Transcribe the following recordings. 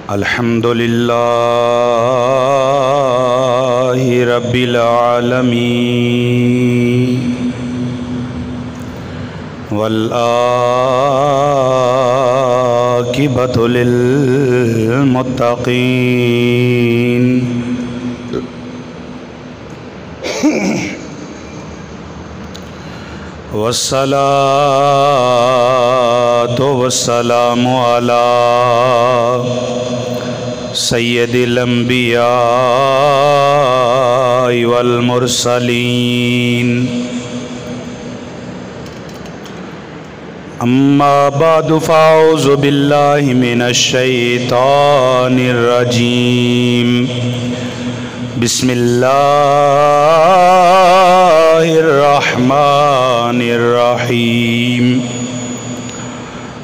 الحمدللہ رب العالمین والعاقبۃ للمتقین والصلاة والسلام علی سید الانبیاء والمرسلین اما بعد فاعوذ باللہ من الشیطان الرجیم بسم اللہ الرحمن الرحیم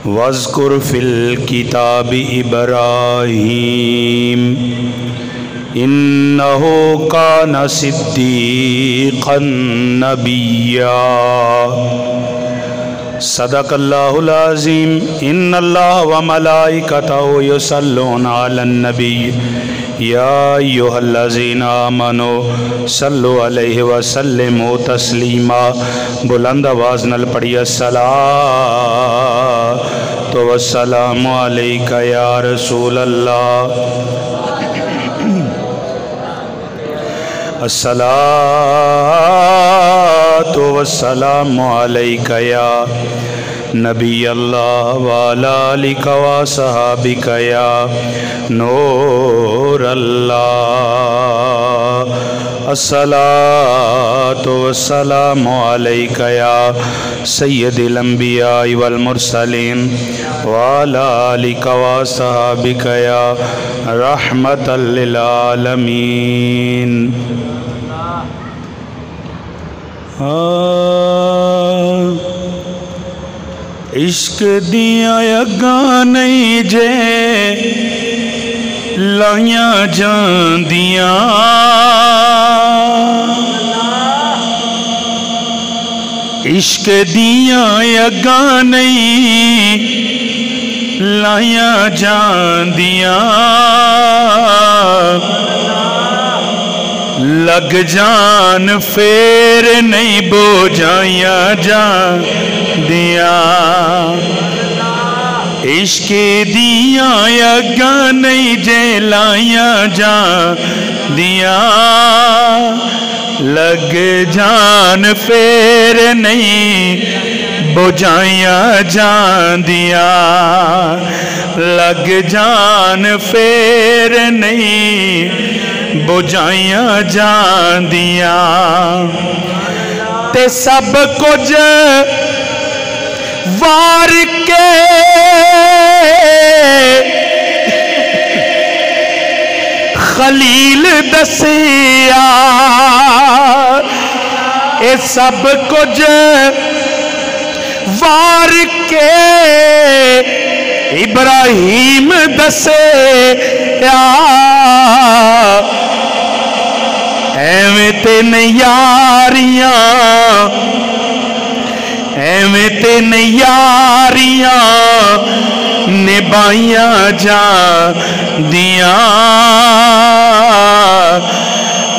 واذکر فی الکتاب ابراہیم انہ کان صدیقا نبیا صدق اللہ العظیم ان اللہ وملائکتہ یصلون علی النبی یا ایہا الذین آمنوا صلوا علیہ وسلموا تسلیما بلند آواز نال پڑھی الصلاۃ والسلام علیک یا رسول اللہ الصلاۃ والسلام علیک یا نبی اللہ وعلی آلک وصحابک یا نور اللہ الصلاۃ والسلام علیک یا سید الانبیاء والمرسلین وعلی آلک وصحابک یا رحمۃ للعالمین عشق دیاں اگاں نہیں جے لائیاں جاندیاں عشق دیاں اگاں نہیں لائیاں جاندیاں لگ جان پھر نہیں بوجھائیاں جاندیاں عشق دیاں اگاں نہیں جے لائیاں جاندیاں لگ جان پھر نہیں بوجھائیاں جاندیاں لگ جان پھر نہیں بوجھائیاں جاندیاں تے سب کچھ وار کے خلیل دسیا اے سب کچھ وار کے ابراہیم دسیا ایویں تے نیاریاں ایویں تے نیاریاں نبھائیاں جاندیاں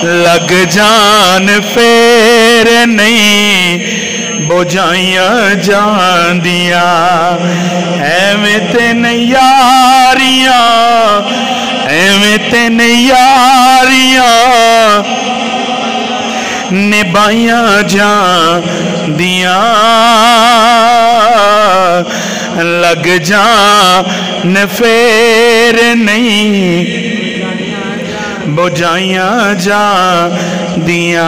لگ جان پھر نہیں بوجھائیاں جاندیاں ایویں تے نیاریاں ایویں تے نیاریاں نبھائیاں جاندیاں لگ جان پھر نہیں بوجھائیاں جاندیاں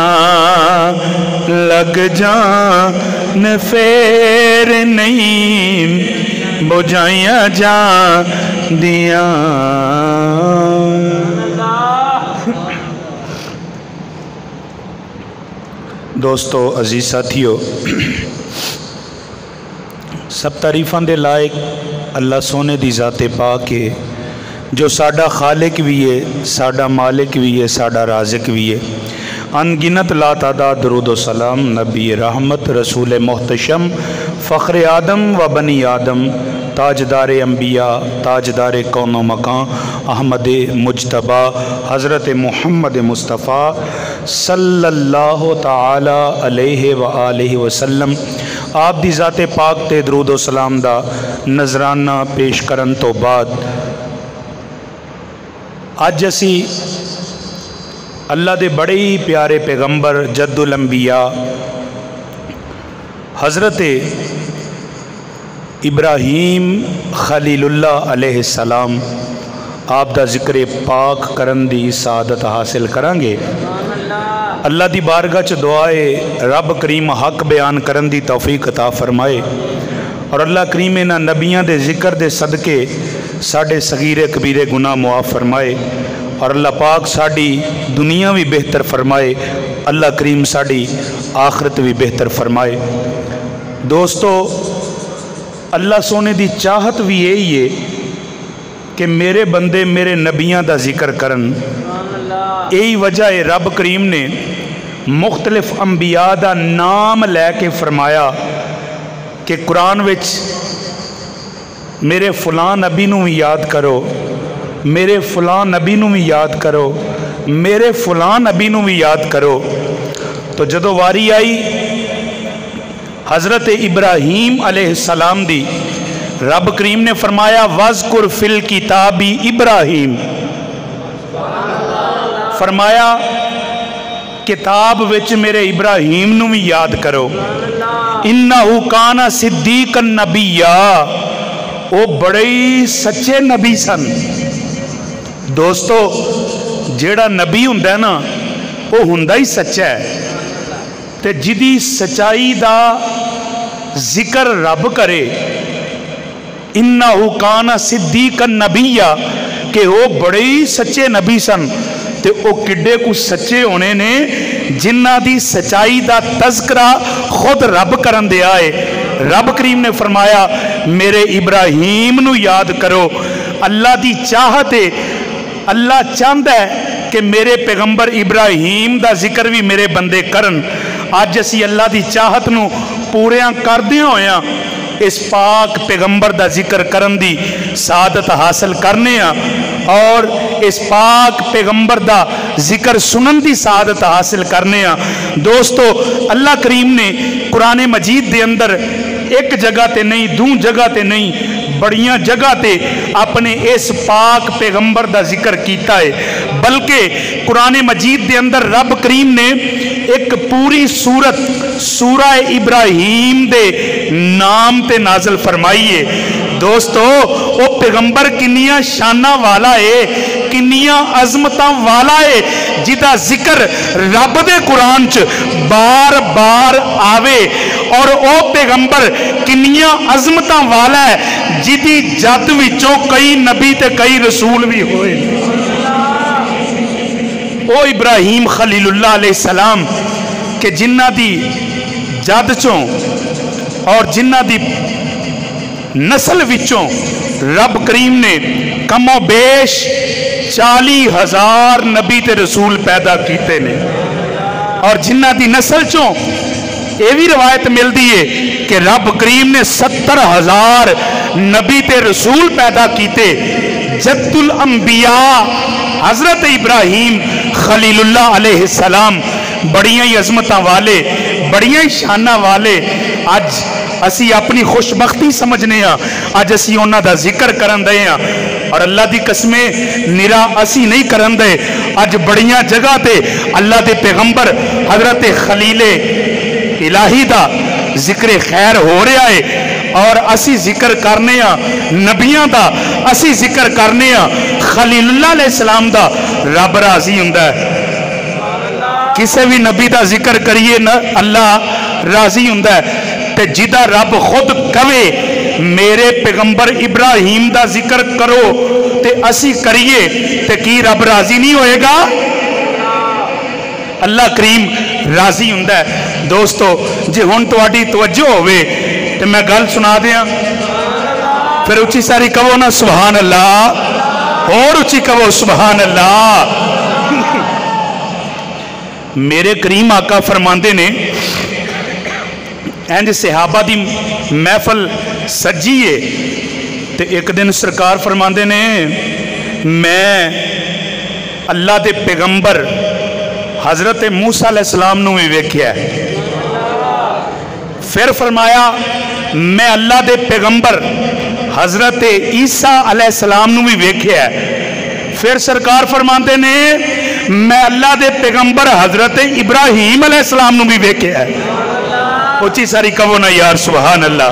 لگ جان پھر نہیں بوجھائیاں جاندیاں دوستو عزیز ساتھیو سب تعریفاں دے لائق اللہ سونے دی ذات پاک ہے جو ساڈا خالق بھی ہے ساڈا مالک بھی ہے ساڈا رازق بھی ہے ان گنت لا تعداد درود و سلام نبی رحمت رسول محتشم फ़ख्र आदम व बनी आदम, ताजदार अम्बिया, ताजदार कौनो मकान, अहमद मुजतबा हज़रत मुहम्मद मुस्तफ़ा सल्लल्लाहु ताला अलैहि व आलिहि वसल्लम आप दी ज़ाते पाक ते दरूद व सलाम दा नजराना पेश करन तो बाद अज असी अल्लाह दे बड़े ही प्यारे पैगंबर जद्दुल अंबिया हज़रत इब्राहीम खलीलुल्लाह अलैहिस्सलाम आप दा जिक्र पाक करन दी सादत हासिल करांगे। अल्लाह दी बारगाह च दुआ है रब करीम हक बयान करन दी तौफीक अता फरमाए और अल्लाह करीम इन्हां नबियां दे जिक्र दे सदके साडे सगीरे कबीरे गुनाह मुआफ़ फरमाए और अल्लाह पाक साड़ी दुनिया भी बेहतर फरमाए, अल्लाह करीम साड़ी आखरत भी बेहतर फरमाए। दोस्तों, अल्लाह सोने दी चाहत भी यही है कि मेरे बंदे मेरे नबियां दा जिक्र करन। यही वजह है रब करीम ने मुख्तलिफ अंबिया दा नाम लैके फरमाया कि कुरान विच मेरे फलां नबी नूं भी याद करो, मेरे फलां नबी नूं भी याद करो, मेरे फलां नबी नूं भी याद करो। तो जदों वारी आई हज़रत इब्राहीम अलैहिस्सलाम दी, रब करीम ने फरमाया वज़कुर फिल किताबी इब्राहीम, फरमाया किताब विच मेरे इब्राहीम नूं भी याद करो। इन्नहु काना सिद्दीकन नबिया, वो बड़े ही सच्चे नबी सन। दोस्तों, जेड़ा नबी हुंदा है ना वो हुंदा ही सच्चा है, ते जिदी सच्चाई दा जिक्र रब करे इन्नहु काना सिद्दीकन नबिया कि वो बड़े ही सच्चे नबी सन, ते वो किड्डे कुछ सच्चे होने ने जिन्हां दी सच्चाई दा तज़करा खुद रब करन दिया है। रब करीम ने फरमाया मेरे इब्राहीम नू याद करो। अल्लाह दी चाहत है, अल्लाह चाहता है कि मेरे पैगंबर इब्राहीम दा जिक्र भी मेरे बंदे करन। अज असी अल्लाह दी चाहत नू पूरियां करदे होया इस पाक पैगंबर दा जिक्र करन दी सादत हासिल करने और इस पाक पैगंबर दा जिक्र सुनन दी सादत हासिल करने। दोस्तों, अल्लाह करीम ने कुरान मजीद दे अंदर एक जगह ते नहीं, दो जगह ते नहीं, बड़ियां जगह ते अपने इस पाक पैगंबर दा जिक्र कीता है। बल्कि कुरान मजीद दे अंदर रब करीम ने एक पूरी सूरत सूरा इब्राहीम दे नाम ते नाजल फरमाई है। दोस्तों, वो पैगंबर किन्नियां शाना वाला है, किन्नियां अजमतां वाला है, जिदा जिक्र रब दे कुरान च बार बार आवे और वो पैगंबर किन्नियां अजमतां वाला है जिदी जद विचों कई नबी ते कई रसूल भी होए। ओ इब्राहीम खलीलुल्लाह अलैहिस्सलाम के जिन्ना दी जद चों और जिन्ना दी नस्ल विचों रब करीम ने कमो बेश 40,000 नबी ते रसूल पैदा किए ने और जिन्ना दी नस्ल चों ये भी रवायत मिलती है कि रब करीम ने 70,000 नबी ते रसूल पैदा किए। जद्दुल अंबिया हज़रत इब्राहीम खलीलुल्लाह अलैहिस्सलाम बड़ियां ही अजमतां वाले, बड़ियां ही शाना वाले। अज असी अपनी खुशबख्ती समझने, अज असी उन्हां दा जिक्र करन दे और अल्लाह दी कसमें निरा असी नहीं करन दे। अज बड़ियां जगह ते अल्लाह दे पैगंबर हज़रत खलीले इलाही दा जिक्र खैर हो रहा है और असी जिक्र करने नबियां दा, असी जिक्र करने खलीलुल्लाह अलैहिस्सलाम दा। रब राजी हुंदा है, किसी भी नबी का जिक्र करिए न अल्लाह राजी हुंदा है। ते जिदा रब खुद कवे मेरे पैगंबर इब्राहीम का जिक्र करो ते असी करिए ते की रब राजी नहीं होएगा? अल्लाह करीम राजी हुंदा है। दोस्तों, जे हुण तुहाडी तवज्जो होवे ते मैं गल सुना दियां, फिर उच्ची सारी कहो ना सुभान अल्लाह, और उच्ची कहो सुभान अल्लाह। मेरे करीम आका फरमाते ने इंज सहाबा दी महफल सजी है। तो एक दिन सरकार फरमाते ने मैं अल्लाह के पैगंबर हज़रत मूसा अलैहिस्सलाम नूं भी वेख्या। फिर फरमाया मैं अल्लाह के पैगंबर हज़रत ईसा अलैहिस्सलाम नूं भी वेख्या। फिर सरकार फरमाते ने मैं अल्लाह के पैगंबर हज़रत इब्राहीम अलैहिस्सलाम नूं भी वेख्या। उची सारी कहो ना यार सुभान अल्लाह।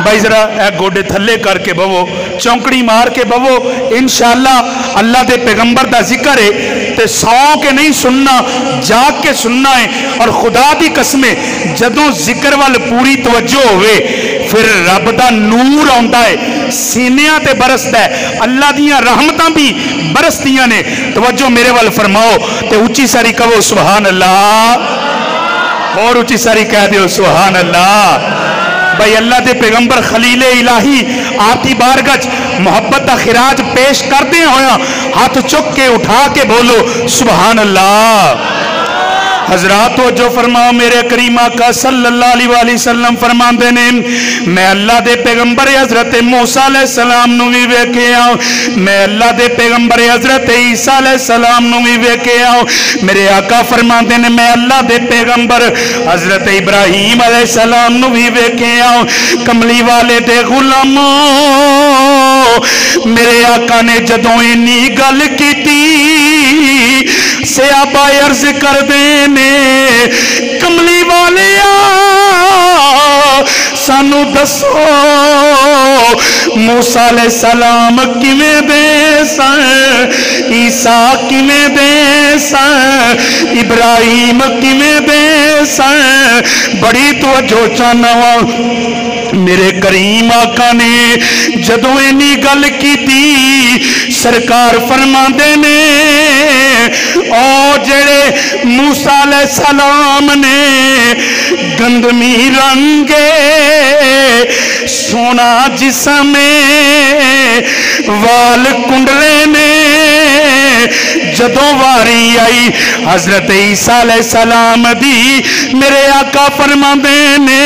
भाई जरा ए गोडे थले करके बवो, चौंकड़ी मार के बवो। इंशाअल्लाह अल्लाह के पैगंबर का जिक्र है तो सौ के नहीं सुनना, जाग के सुनना है। और खुदा की कसम जदों जिक्र वाल पूरी तवज्जो होवे फिर रब का नूर आता है, सीनिया ते बरसता है, अल्लाह दियां रहमतां भी बरसदियां ने। तवज्जो मेरे वाल फरमाओ तो उच्ची सारी कहो सुभान अल्लाह, और उच्ची सारी कह दो सुभान अल्लाह। भाई अल्लाह के पैगंबर खलीले इलाही आपकी बारगज मोहब्बत का खिराज पेश करते होया हाथ चुक के उठा के बोलो सुभान अल्लाह। हजरात जो फरमाओ मेरे करीम आका सल्लल्लाहु अलैहि वसल्लम फरमाते ने मैं अल्लाह के पैगंबर हजरत मूसा अलैहिस्सलाम नूं भी वेख्या, मैं अल्लाह के पैगंबर हजरत ईसा अलैहिस्सलाम नूं भी वेख्या। मेरे आका फरमाते ने मैं अल्लाह के पैगंबर हजरत इब्राहीम अलैहिस्सलाम नूं भी वेख्या। कमली वाले दे गुलामों मेरे आका ने जदों इन्नी गल कीती सहाबा अर्ज करदे ने कमली वाले सानू दसो मूसा अलैहिस्सलाम किवें दे सन, ईसा किवें दे सन, इब्राहीम किवें दे सन। बड़ी तवज्जो चाहना वा मेरे करीम आका ने जदों इन्नी गल कीती सरकार फरमाते ने ओ जेड़े मूसा अलैहिस्सलाम ने गंदमी रंगे सोना जिस्म वाल कुंडले ने जदों वारी आई हजरत ईसा अलैहिस्सलाम दी मेरे आका फरमाते ने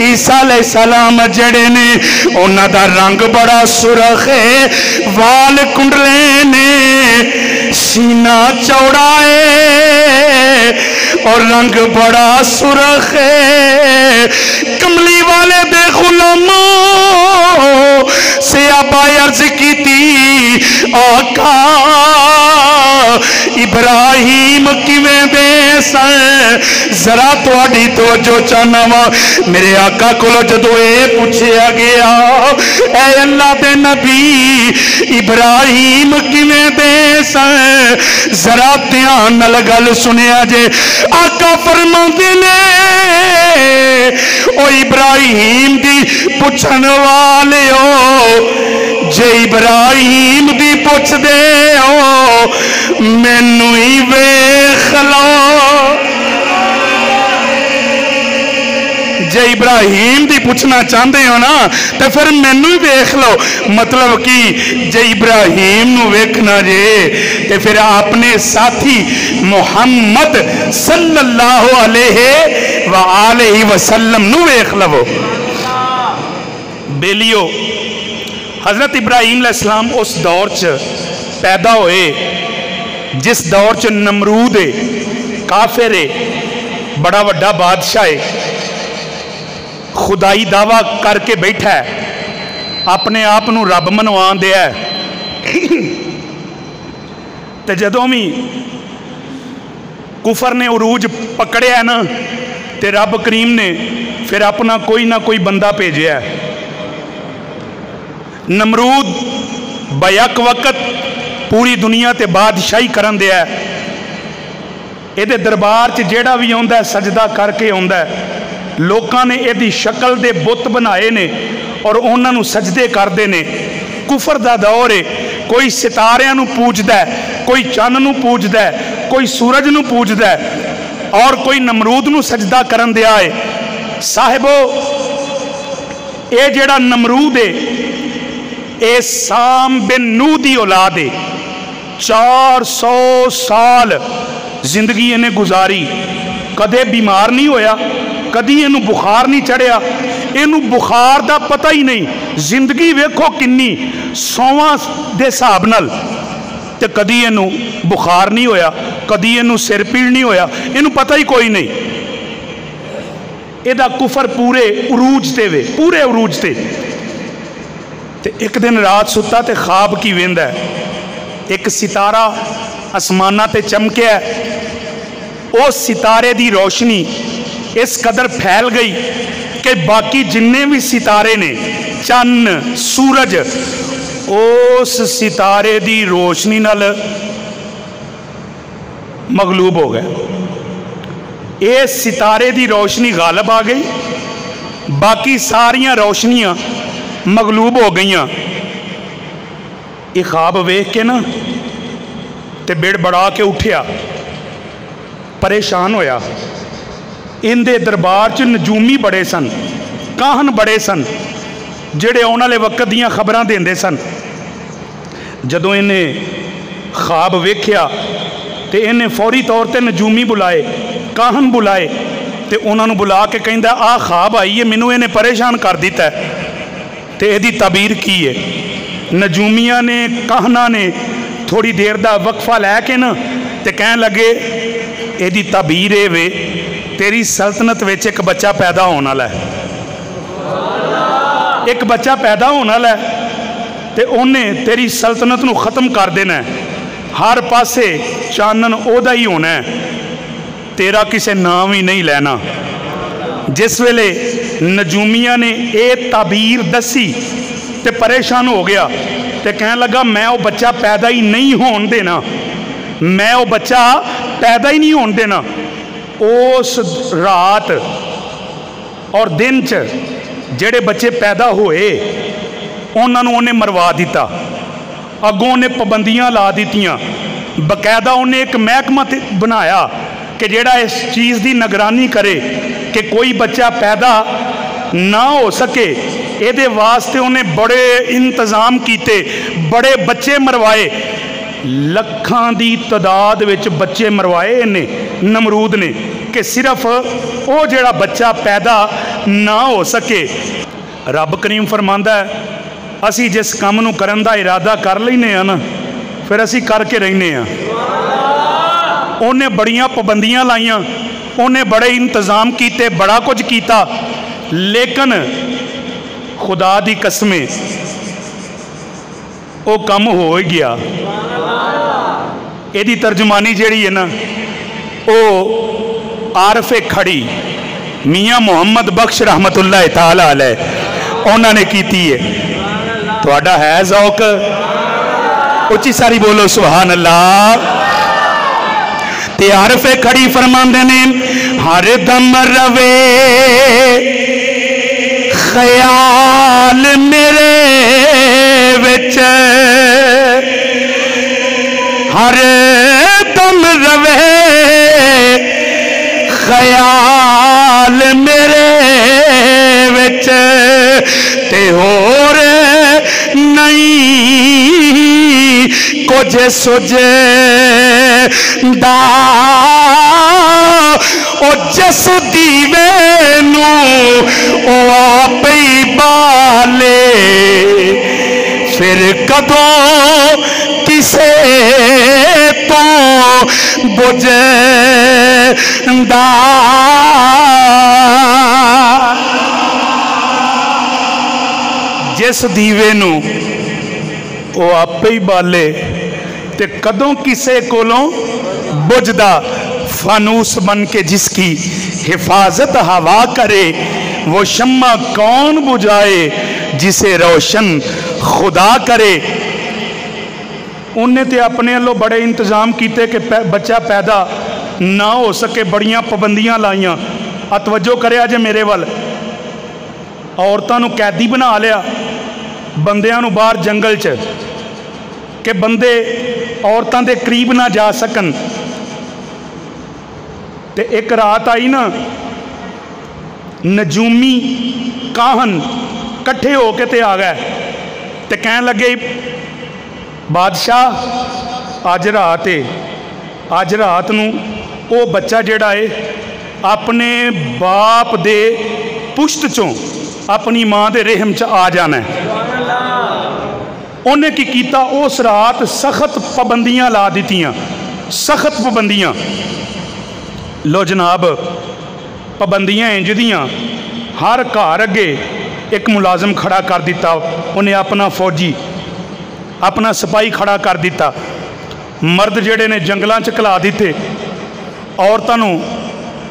ईसा अलैहिस्सलाम जड़े ने उन्हां दा रंग बड़ा सुरख है, वाल कुंडले ने, सीना चौड़ा है और रंग बड़ा सुरख है। कमली वाले दे गुलामों से आप अर्ज की थी आका इब्राहीम किवें दे सन, जरा तुहाडी तवज्जो चाहना वा मेरे आका कोलों जदों ये पूछया गया ऐ अल्लाह दे नबी इब्राहीम किवें दे सन, जरा ध्यान नाल गल सुनिया जे। आका फरमांदे ने ओ इब्राहीम दी पुछण वाले हो जे इब्राहीम दी पुछदे हो मैनू ही वेख लो, जे इब्राहीम दी पूछना चाहते हो ना तो फिर मैनू ही वेख लो। मतलब कि जे इब्राहीम नू वेखना जे तो फिर अपने साथी मुहम्मद सल्लल्लाहु अलैहि वसल्लम नू वेख लवो। बेलियो हजरत इब्राहीम अलैहिस्सलाम उस दौर च पैदा होए जिस दौर च नमरूद है, काफिर है, बड़ा वड्डा बादशाह है, खुदाई दावा करके बैठा है, अपने आप नू रब मनवा दिया तो जदों भी कुफर ने उरूज पकड़िया ना तो रब करीम ने फिर अपना कोई ना कोई बंदा भेजा। नमरूद बैक वक्त पूरी दुनिया ते बादशाही करन दिया, ये दरबार च जेड़ा भी आंदा सजदा करके आंदा। लोगों ने यदी शक्ल दे बुत बनाए ने और उन्होंने सजदे करते ने। कुफर दा दौर है, कोई सितारियां नू पूजदा है, कोई चंद नू पूजदा है, कोई सूरज नू पूजदा है और कोई नमरूद नू सजदा करन दिया है। साहिबो ये जेड़ा नमरूद है ये साम बिन नूह दी औलाद है। 400 साल जिंदगी इन्हें गुजारी, कदे बीमार नहीं होया, कदी इनू बुखार नहीं चढ़िया, इनू बुखार का पता ही नहीं। जिंदगी वेखो किन्नी 100 के हिसाब नाल, ते कदी इनू बुखार नहीं होया, कदी इनू सिर पीड़ नहीं होया, इनू पता ही कोई नहीं। इहदा कुफर पूरे उरूज ते वे, पूरे उरूज ते। एक दिन रात सुता ते ख्वाब की वेंदा है, एक सितारा आसमाना ते चमकिया, उस सितारे दी रोशनी इस कदर फैल गई कि बाकी जिन्ने भी सितारे ने, चन्न सूरज, उस सितारे दी रोशनी नाल मगलूब हो गए। इस सितारे दी रोशनी गालब आ गई, बाकी सारियां रोशनियां मगलूब हो गई। ये ख्वाब वेख के ना ते बिड़ बड़ा के उठिया, परेशान होया। इनके दरबार च नजूमी बड़े सन, काहन बड़े सन, जेड़े आने वाले वक्त दियां खबरां देंदे सन। जदों इन्हें ख्वाब वेख्या तो इन्हें फौरी तौर पर नजूमी बुलाए, काहन बुलाए, तो उन्होंने बुला के कहंदा आ ख्वाब आई है, मैनू इन्हें परेशान कर दिता है, तो यदी ताबीर की है। नजूमिया ने, काहना ने थोड़ी देर का वक्फा लैके ना तो कह लगे यदी ताबीर ये वे, तेरी सल्तनत विच एक बच्चा पैदा होने वाला है, एक बच्चा पैदा होने वाला है, तो उन्हें तेरी सल्तनत नूं खत्म कर देना है, हर पासे चानन ओदा ही होना है, तेरा किसी नाम ही नहीं लेना। जिस वेले नजूमिया ने यह ताबीर दसी तो परेशान हो गया, तो कह लगा मैं वो बच्चा पैदा ही नहीं होने देना, मैं वो बच्चा पैदा ही नहीं होने देना। उस रात और दिन च जेड़े बच्चे पैदा होए उन्होंने उन्हें मरवा दिता, अगों उन्हें पाबंदियां ला दित्तियां, बकायदा उन्हें एक महकमा बनाया कि जेड़ा इस चीज़ की निगरानी करे कि कोई बच्चा पैदा ना हो सके। ये वास्ते उन्हें बड़े इंतजाम किए, बड़े बच्चे मरवाए, लखां दी तादाद विच बच्चे मरवाए इन्हें नमरूद ने, कि सिर्फ वो जेड़ा बच्चा पैदा ना हो सके। रब करीम फरमांदा है असी जिस काम नूं करन दा इरादा कर लैने आ ना, फिर असी करके रहने आ। उन्हें बड़ियां पाबंदियां लाइयां, उन्हें बड़े इंतजाम किए, बड़ा कुछ किया, लेकिन खुदा दी कसमें वो कम हो गया। यदी तर्जुमानी जिहड़ी है ना वो आरफे खड़ी मियाँ मुहम्मद बख्श रहमतुल्लाह ताला अलैह उन्होंने की है। तुहाडा है ज़ौक? उच्ची सारी बोलो सुभान अल्लाह। ते आरफे खड़ी फरमांदे ने हर दम रवे ख्याल मेरे विच, हर दम रवे ख्याल मेरे विच, ते होर नहीं कुछ सुझदा ओ जिस दीवे नूं ओ आप ही बाले, फिर कदों किसे तो बुझदा। जिस दीवे नूं ओ आप ही बाले ते कदों किसे कोलों बुझदा, फानूस बन के जिसकी हिफाजत हवा करे, वो शम्मा कौन बुझाए जिसे रोशन खुदा करे। उन्हें तो अपने वालों बड़े इंतजाम किए कि बच्चा पैदा ना हो सके, बड़ियां पाबंदियां लाइयां। तवज्जो करे जे मेरे वाल, औरतों नूं कैदी बना लिया, बंदियां नूं बाहर जंगल च कि बंदे औरतों के करीब ना जा सकन। ते एक रात आई ना, नजूमी काहन कट्ठे होके ते आ गए, ते कह लगे बादशाह अज रात है, अज रात नूं वो बच्चा जिहड़ा है अपने बाप दे पुश्त चों अपनी माँ दे रहम च आ जाना है। उन्हें की कीता, उस रात सख्त पाबंदियां ला दित्तियां, सख्त पाबंदियां। लो जनाब, पाबंदियां इंज दियां, हर घर अगे एक मुलाजम खड़ा कर दिता, उन्हें अपना फौजी अपना सिपाही खड़ा कर दिता। मर्द जेड़े ने जंगलों च घला दिते, औरतों नूं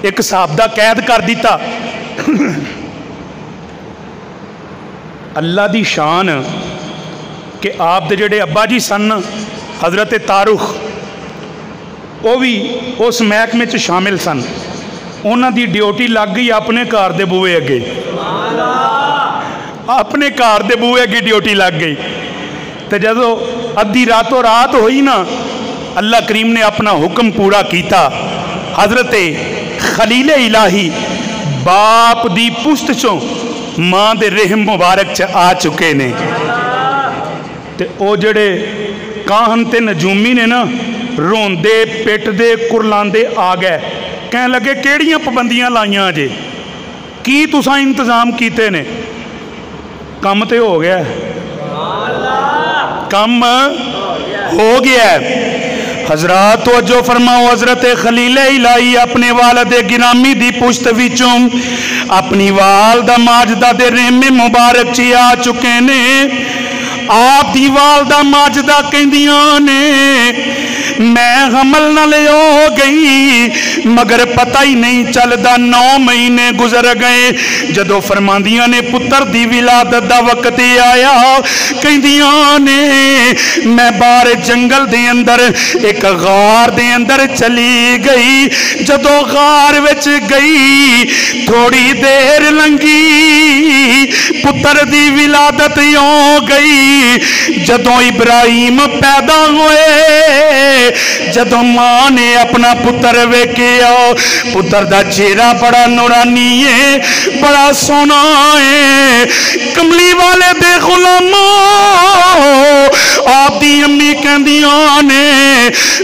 एक हिसाब दा कैद कर दिता। अल्लाह दी शान कि आप दे जेड़े अब्बा जी सन हज़रत तारुख, वो भी उस महकमे च शामिल सन। उन्हां दी ड्यूटी लग गई अपने घर दे बूहे अगे, अपने घर दे बूहे अगे ड्यूटी लग गई। तो जदों अद्धी रातों रात हुई ना, अल्लाह करीम ने अपना हुक्म पूरा किया। हज़रत खलील इलाही बाप दी पुश्त चों माँ दे रहम मुबारक च आ चुके ने। ते ओ जड़े काहन ते नजूमी ने ना, रोंदे पिटदे कुरलांदे आ गए, कह लगे केड़ियां पाबंदियां लाइयां जे, की तुसां इंतजाम कीते ने? कम तो हो गया, कम हो गया। हजरात तवज्जो फरमाओ, हजरत खलील इलाही अपने वालद गिरामी दी पुश्त विचों अपनी वालदा माजदा दे रहमे मुबारक च आ चुके ने। आप दी वालदा माजदा कहंदियां ने, मैं हमल नाल हो गई मगर पता ही नहीं चलदा, 9 महीने गुजर गए। जदों फरमांदियां ने पुत्र दी विलादत दा वक्त आया, कहंदियां ने मैं बाहर जंगल दे अंदर एक गार दे अंदर चली गई। जदों गार विच गई, थोड़ी देर लंघी, पुत्र दी विलादत हो गई। जदों इब्राहिम पैदा होए, जदों मां ने अपना पुत्र वेख्या, पुत्र दा चेहरा बड़ा नूरानी है, बड़ा सोना है। कमली वाले दे गुलामों, आप दी अम्मी कहंदियां ने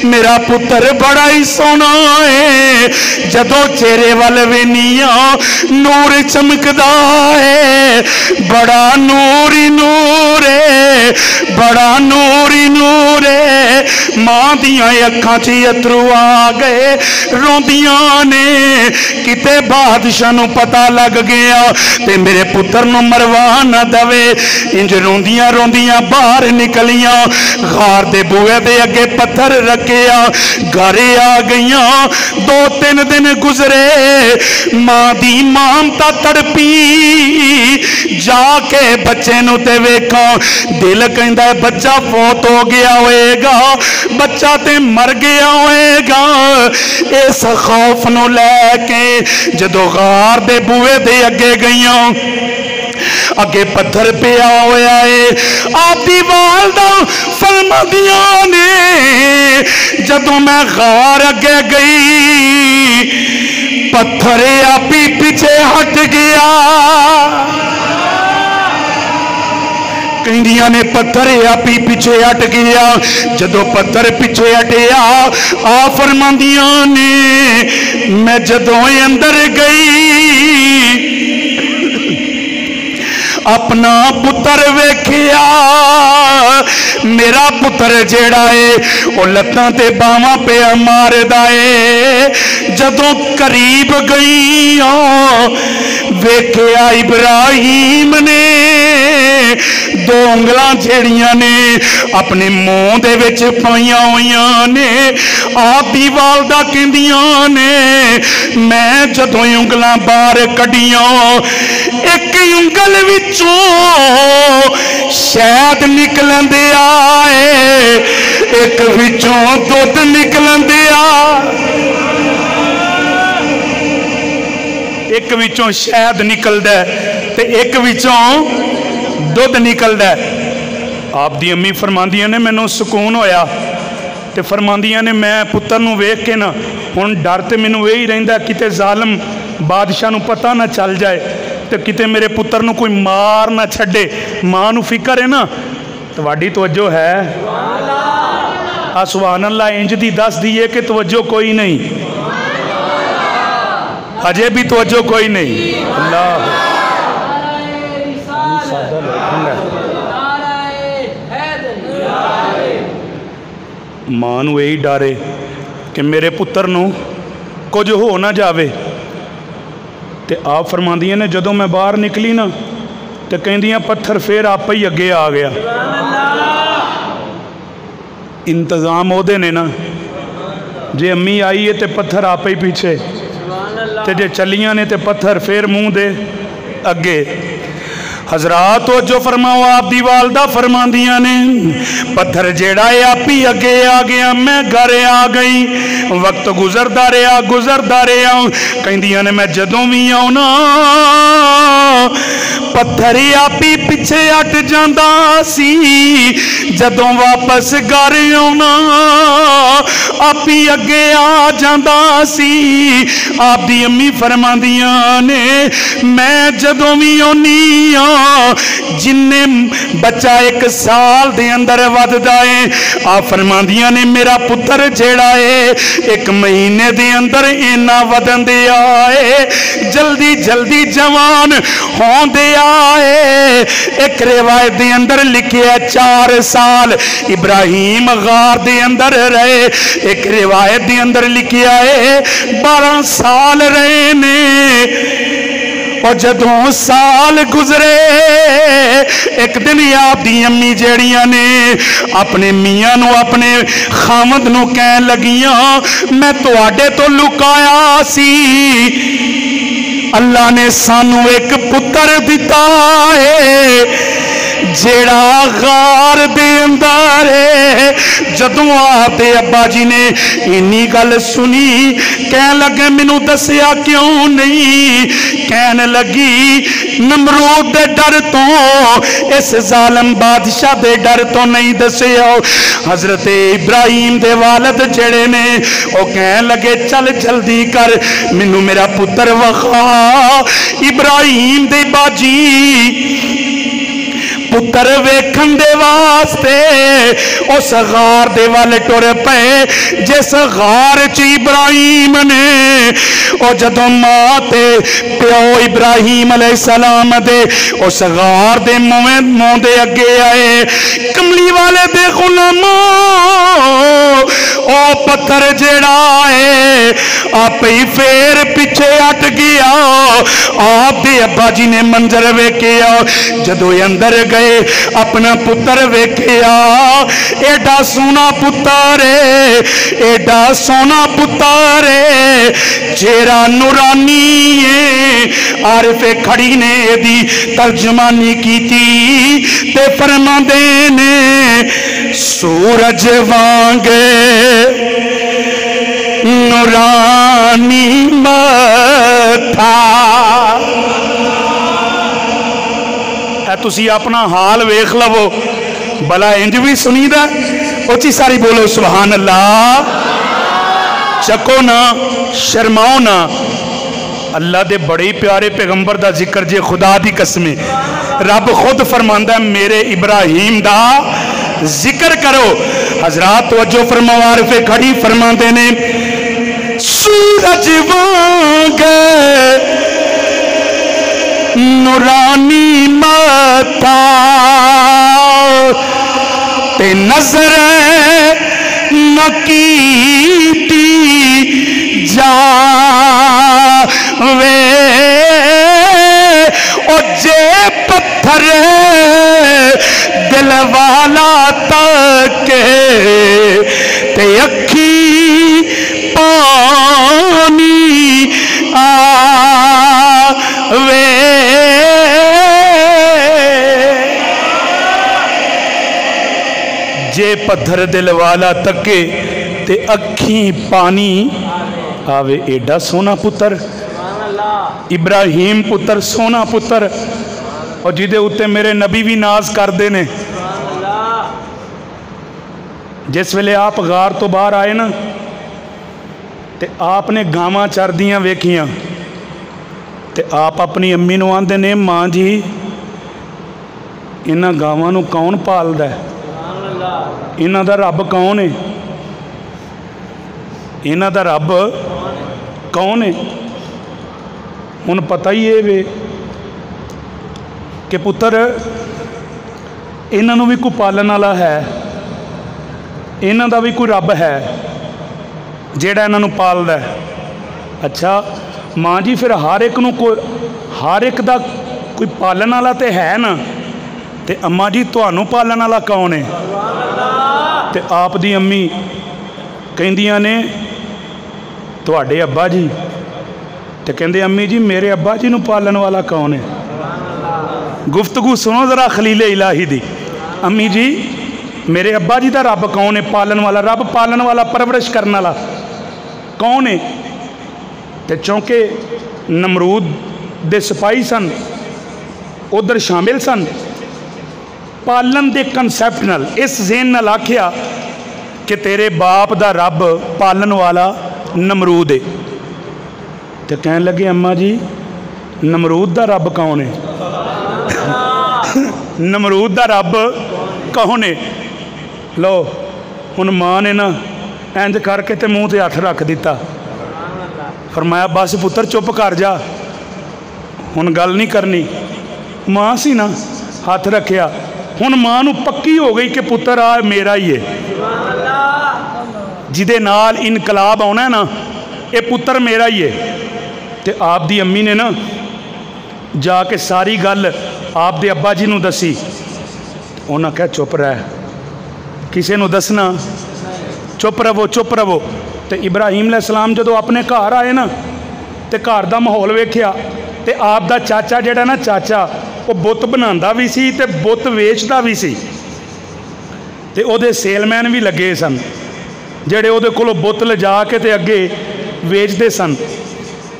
मेरा पुत्र बड़ा ही सोना है। जदों चेहरे वाल वेनिया, नूर चमकदा है, बड़ा नूर ही नूर है, बड़ा नूर ही नूर है। मां दियां अखां च अथरू आ गए, रोंदियां ने किते बादशाह नूं पता लग गया ते मेरे पुत्र नूं मरवा ना दवे। इंज रोंदियां रोंदियां बाहर निकलियां, गार दे बूहे दे अगे पत्थर रखिया, घरे आ गईयां। 2-3 दिन गुजरे, मां दी ममता तड़पी, जाके बच्चे नूं ते वेखां, दिल कहंदा बच्चा फौत हो गया होएगा, बच्चा ते मर गया होएगा। इस खौफ नूं लैके जदों गार दे बूहे दे अगे गईयां, अगे पत्थर पिया होया है। आपदी वालदा फरमादियां ने, जदों मैं गार अगे गई, पत्थर आप ही पीछे हट गया। कहंदियां ने पत्थर आप ही पीछे हट गया। जदों पत्थर पीछे हटिया, आ फरमादियां ने मैं जदों अंदर गई, अपना पुत्र वेखिया। मेरा पुत्र जेड़ा है वो लत्तां ते बावां पे मारदा है। जदों करीब गई वेखिया इब्राहिम ने 2 उंगलां जेड़ियां ने अपने मुंह दे विच पाईयां होईयां ने। आप दी वालदा कहंदियां ने मैं जदों उंगलां बाहर कड्डियां, एक उंगल विचों शहद निकलन दे आए, एक विचों दुध निकलन दे आ, एक विचों शहद निकलदा ते एक विचों दुध निकलदा। आप दी अम्मी फरमांदियां ने मैनू सुकून होया ते फरमांदियां ने मैं पुत्र नूं वेख के ना हुण डर ते मैनू यही रहिंदा किते जालिम बादशाह नूं पता ना चल जाए तो किते मेरे पुत्र नूं कोई मार ना छड्डे। मां नूं फिकर है ना। तुहाडी तवज्जो है? सुभान अल्लाह इंज दी दस दी है कि तवज्जो कोई नहीं। अजे भी तवज्जो कोई नहीं। अल्लाह मां नूं यही डर है कि मेरे पुत्र नूं कुछ हो ना जावे। तो आप फरमांदियां ने जदों मैं बाहर निकली ना तो कहंदियां पत्थर फिर आप ही अगे आ गया। इंतजाम ओदे ने ना, जे अम्मी आई है तो पत्थर आप ही पीछे, तो जे चलियां ने तो पत्थर फिर मुंह दे अगे। हजरात तो जो फरमाओ आप दी वालदा फरमांदियां ने पत्थर जेड़ा है आप ही अगे आ गया, मैं घर आ गई। वक्त गुजरदा रहा कहंदियां ने मैं जदों भी आउना पत्थर आप ही पिछे हट जांदा सी, जदों वापस घर आउना आप ही अगे आ जांदा सी। आप दी अम्मी फरमांदियां ने मैं जदों भी आउनी आ जिन्ने बच्चा 1 साल दे अंदर वधदा है, आप फरमांदियां ने मेरा पुत्र जेड़ा है 1 महीने दे अंदर इन्ना वधन दे आए, जल्दी जल्दी जवान होंदे आए। एक रिवायत दे अंदर लिखे 4 साल इब्राहिम गार दे अंदर रहे, एक रिवायत दे अंदर लिखा है 12 साल रहे ने। और जदों साल गुजरे एक दिन आप दी अम्मी जेड़ियां ने अपने मियां नू अपने खामद नू कहन लगियां मैं तुहाडे तो लुकाया सी, अल्लाह ने सानू एक पुत्र दिता है जेड़ा गार दे अंदर है। जदों आपके अब्बा जी ने इन्नी गल सुनी कह लगे मैनू दसिया क्यों नहीं, कहन लगी नमरूद दे डर तो, इस जालम बादशाह दे डर तो नहीं दसिया। हजरत इब्राहिम दे वालद जेड़े ने वो कहन लगे चल जल्दी कर मैनू मेरा पुत्र वखा। इब्राहिम दे बाजी पुत्र वेखन दे वास्ते उस गार दे वाल टुर पे जिस गार च इब्राहिम ने और जदों मां ते प्यो इब्राहिम अलैहिस्सलाम दे उस गार दे मुंह दे अगे आए, कमली वाले दे गुलामों ओ पत्थर जेड़ा है आप ही फिर पीछे हट गया। आप दे अब्बा जी ने मंजर वेखिया, जदों अंदर गए अपना पुत्र वेखिया, एडा सोना पुत्र है, एडा सोना पुत्र है जेरा नूरानी है। आरिफे खड़ी ने दी तर्जमानी की थी ते फरमांदे ने सूरज वांग नूरानी मथा। तुसी अपना हाल वेख लवो भला इंज भी सुनीदा, उची सारी बोलो सुभान अल्लाह। चको ना शर्माओ ना, अल्लाह दे बड़े ही प्यारे पैगंबर दा जिक्र जे खुदा दी कसमें रब खुद फरमांदा है मेरे इब्राहिम दा जिक्र करो। हजरात तवज्जो फरमाओ, आरिफे खड़ी फरमाते ने सूरज वांग नूरानी मता ते नजर नकीती जावे ओ जे पत्थर दिल वाला तक ते अखी पानी आवे। जे पत्थर दिल वाला तके ते अखी पानी आवे। एडा सोना पुत्र इब्राहिम पुत्र, सोना पुत्र, और जिदे उत्ते मेरे नबी भी नाज करते ने। जिस वेले आप गार तो बाहर आए ना ते आपने गावां चरदियां वेखियां ते आप अपनी अम्मी नूं आंदे ने मां जी इन्हां गावां नूं कौन पालदा है, इन्हां दा रब कौन है, इन्हां दा रब कौन है। हुण पता ही ये वे कि पुत्र इन्हों भी कोई पालन वाला है, इन्हों का भी कोई रब है जिहड़ा इन्हों पालदा है। अच्छा माँ जी फिर हर एक नूं हर एक दा कोई पालन वाला तो है ना, तो अम्मा जी तुहानूं पालन वाला कौन है? तो आप दी अम्मी कहिंदियां ने तुहाडे अब्बा जी, तो कहंदे अम्मी जी मेरे अब्बा जी नूं पालन वाला कौन है? गुफ्तगू सुनो जरा खलीले इलाही दी। अम्मी जी मेरे अब्बा जी का रब कौन है? पालन वाला, रब पालन वाला, परवरिश करने वाला कौन है? तो चूंकि नमरूद दे सिपाही सन उधर शामिल सन, पालन के कंसैप्ट नाल इस ज़हन नाल आखिया कि तेरे बाप दा रब पालन वाला नमरूद है। तो कहने लगे अम्मा जी नमरूद दा रब कौन है? नमरूद दा रब कौन है? लो हुण मां ने ना इंज करके ते मूँह ते हथ रख दिता, फरमाया बस पुत्र चुप कर जा, हुण गल नहीं करनी। मां सी ना, हाथ रखिया, हुण मां नूं पक्की हो गई कि पुत्र आ मेरा ही है, जिदे नाल इनकलाब आना है ना, ये पुत्र मेरा ही है। तो आप दी अम्मी ने ना जाके सारी गल आप दे अब्बा जी नूं दसी। उन्हें कहा चुप रह, किसी नूं दसना, चुप रवो चुप रवो। तो इब्राहिम अलैहिस्सलाम जदों अपने घर आए ना, तो घर का माहौल वेख्या, तो आप दा चाचा जिहड़ा ना चाचा वो बुत बनांदा भी सी ते बुत वेचदा भी सी, ते ओहदे सेलमैन भी लगे सन जिहड़े ओहदे कोलों बुत लिजा के ते अगे वेचदे सन।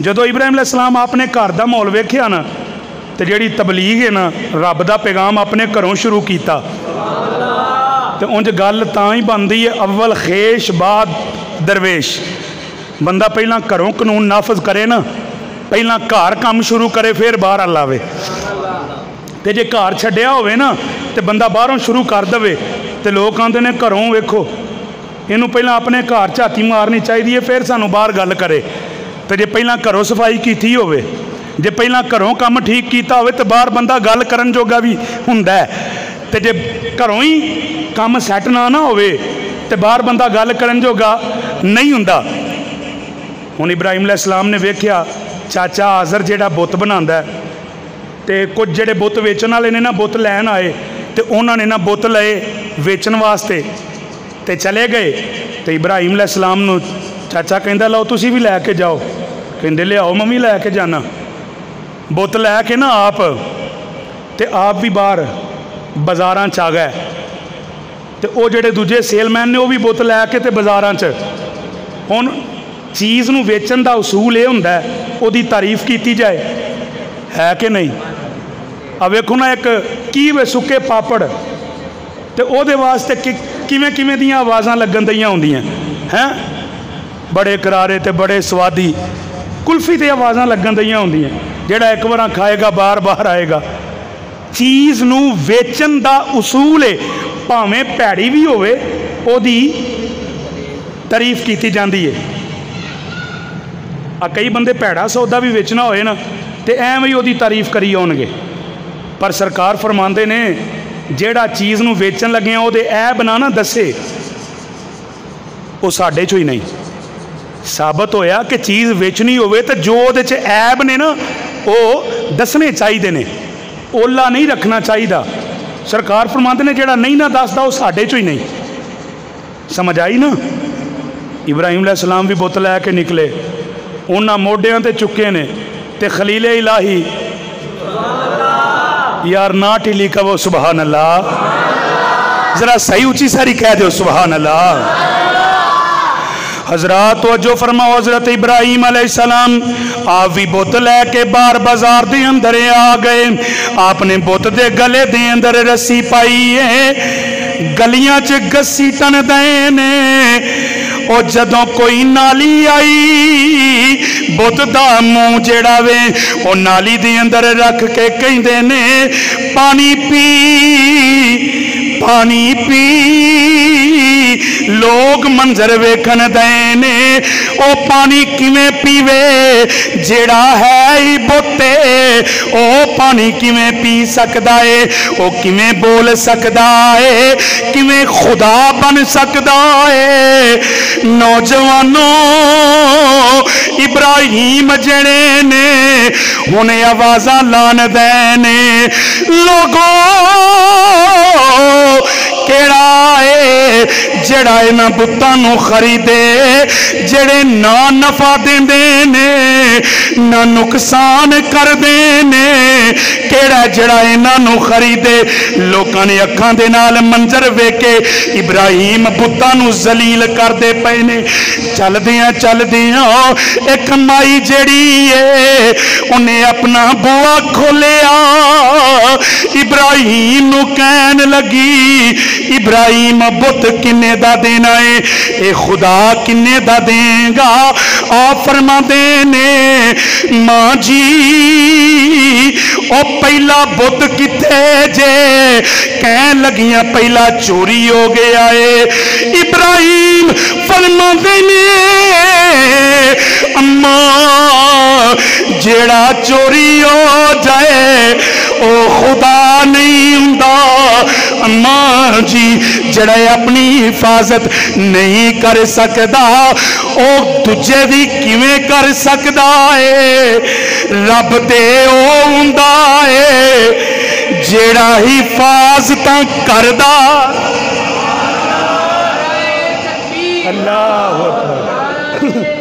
जदों इब्राहिम अलैहिस्सलाम अपने घर का माहौल वेख्या ना, तो जिहड़ी तबलीग है ना, रब का पैगाम अपने घरों शुरू किया। तो उंज गल तां ही बनती है अव्वल खेश बाद दरवेश। बंदा पहला घरों कानून नाफज करे ना, पहला घर काम शुरू करे फिर बाहर लावे। तो जे घर छड्डिया होवे ना तो बंदा बाहरों शुरू कर दे, तो लोग आते हैं घरों वेखो इनू पहला अपने घर झाती मारनी चाहिए फिर सानू बाहर गल करे। तो जे पहला घरों सफाई की होवे, जे पहला घरों काम ठीक किया होवे तो बाहर बंदा गल करन जोगा भी हुंदा है, तो जे घरों ही काम सैट ना होवे तो बाहर बंदा गल करन जोगा नहीं हुंदा। हुण इब्राहिम अलैहिस्सलाम ने वेख्या चाचा हाज़र जिहड़ा बुत बनांदा है, तो कुछ जिहड़े बुत वेचण वाले ने ना बुत लैन आए, तो उन्होंने ना बुत लए वेचण वास्ते ते चले गए। तो इब्राहिम अलैहिस्सलाम नूं चाचा कहंदा लो तुसीं भी लैके जाओ, कहंदे लियाओ मैं भी लैके जाना। बुत लैके ना आप भी बाहर बाज़ारां च आ गए, तो वो जिहड़े दूजे सेलमैन ने वो भी बुत लैके ते बाज़ारां च। हुण चीज़ नूं वेचण दा उसूल ये हुंदा है उहदी तारीफ की जाए, है कि नहीं? अब वेखो ना एक की वे सुके पापड़, तो ਉਹਦੇ वास्ते किवें किवें दियां आवाज़ां लगन दियां होंदियां हैं, बड़े करारे ते बड़े स्वादी कुल्फी ते आवाज़ां लगन दियां होंदियां, जिहड़ा एक बार खाएगा बार बार आएगा। चीज़ नूं वेचण दा उसूल है, भावें भैड़ी भी होवे ओहदी तारीफ की जाती है। कई बंदे भैड़ा सौदा भी वेचना होए ना तो एवं ही ओहदी तारीफ करी आउणगे, पर सरकार फरमांदे ने जिहड़ा चीज़ नूं वेचण लगे ओहदे ऐब ना दसे, वो साडे चों ही नहीं। साबित होया कि चीज़ वेचनी होवे तो जो उहदे च ऐब ने ना वो दसने चाहिए ने, ओला नहीं रखना चाहिए। सरकार फरमांदे ने जिहड़ा नहीं ना दसदा वो साडे चों ही नहीं। समझ आई ना? इब्राहिम अलैहिस्सलाम भी बुत लैके निकले, उन्हां मोढियां ते चुके ने, ते खलीले इलाही यार ना ढिली कहो सुबहान अल्लाह, जरा सही ऊंची सारी कह दो सुबहान अल्लाह। हजरात तवज्जो फरमाओ, हजरत इब्राहिम अलैहिस्सलाम आप भी बुत लैके बाहर बाजार दे अंदर आ गए। आपने बुत दे गले दे अंदर रस्सी पाई है, गलियां च गस्सी टन दे ने। और जदों कोई नाली आई बुत दा मूँह जेड़ा वे वो नाली दे अंदर रख के कहंदे ने पानी पी पानी पी। लोग मंजर वेखन दे ने ओ पानी किवें पीवे जेड़ा है ही बोते ओ पानी किवें पी सकदा है ओ किवें बोल सकदा है किवें खुदा बन सकदा है नौजवानों इब्राहिम जड़े ने हुण आवाज़ां लान दे ने लोगों केड़ा है जड़ा इन्हां बुत्तां नूं खरीदे जड़े ना नफा देंदे ने ना नुकसान करदे ने केड़ा जड़ा इन्हां नूं खरीदे लोकां ने अखां दे नाल मंजर वेखे इब्राहिम बुत्तां नूं जलील करदे पए ने चलदियां चलदियां एक माई जड़ी है उन्हें अपना बुआ खोलिया इब्राहिम नूं कहन लगी इब्राहिम बुत किन्ने दा देना है ए खुदा किन्ने दा देगा आ फरमाते ने मां जी ओ पहला बुत किथे जे कहन लगियां पहला चोरी हो गया है इब्राहिम फरमाते ने अम्मा जेड़ा चोरी हो जाए ओ खुदा नहीं हुंदा अम्मा जी जड़ा अपनी हिफाजत नहीं कर सकदा ओ दूजे दी किवें कर सकदा है रब ते ओ हुंदा है जेड़ा हिफाजतां करदा अल्लाह अकबर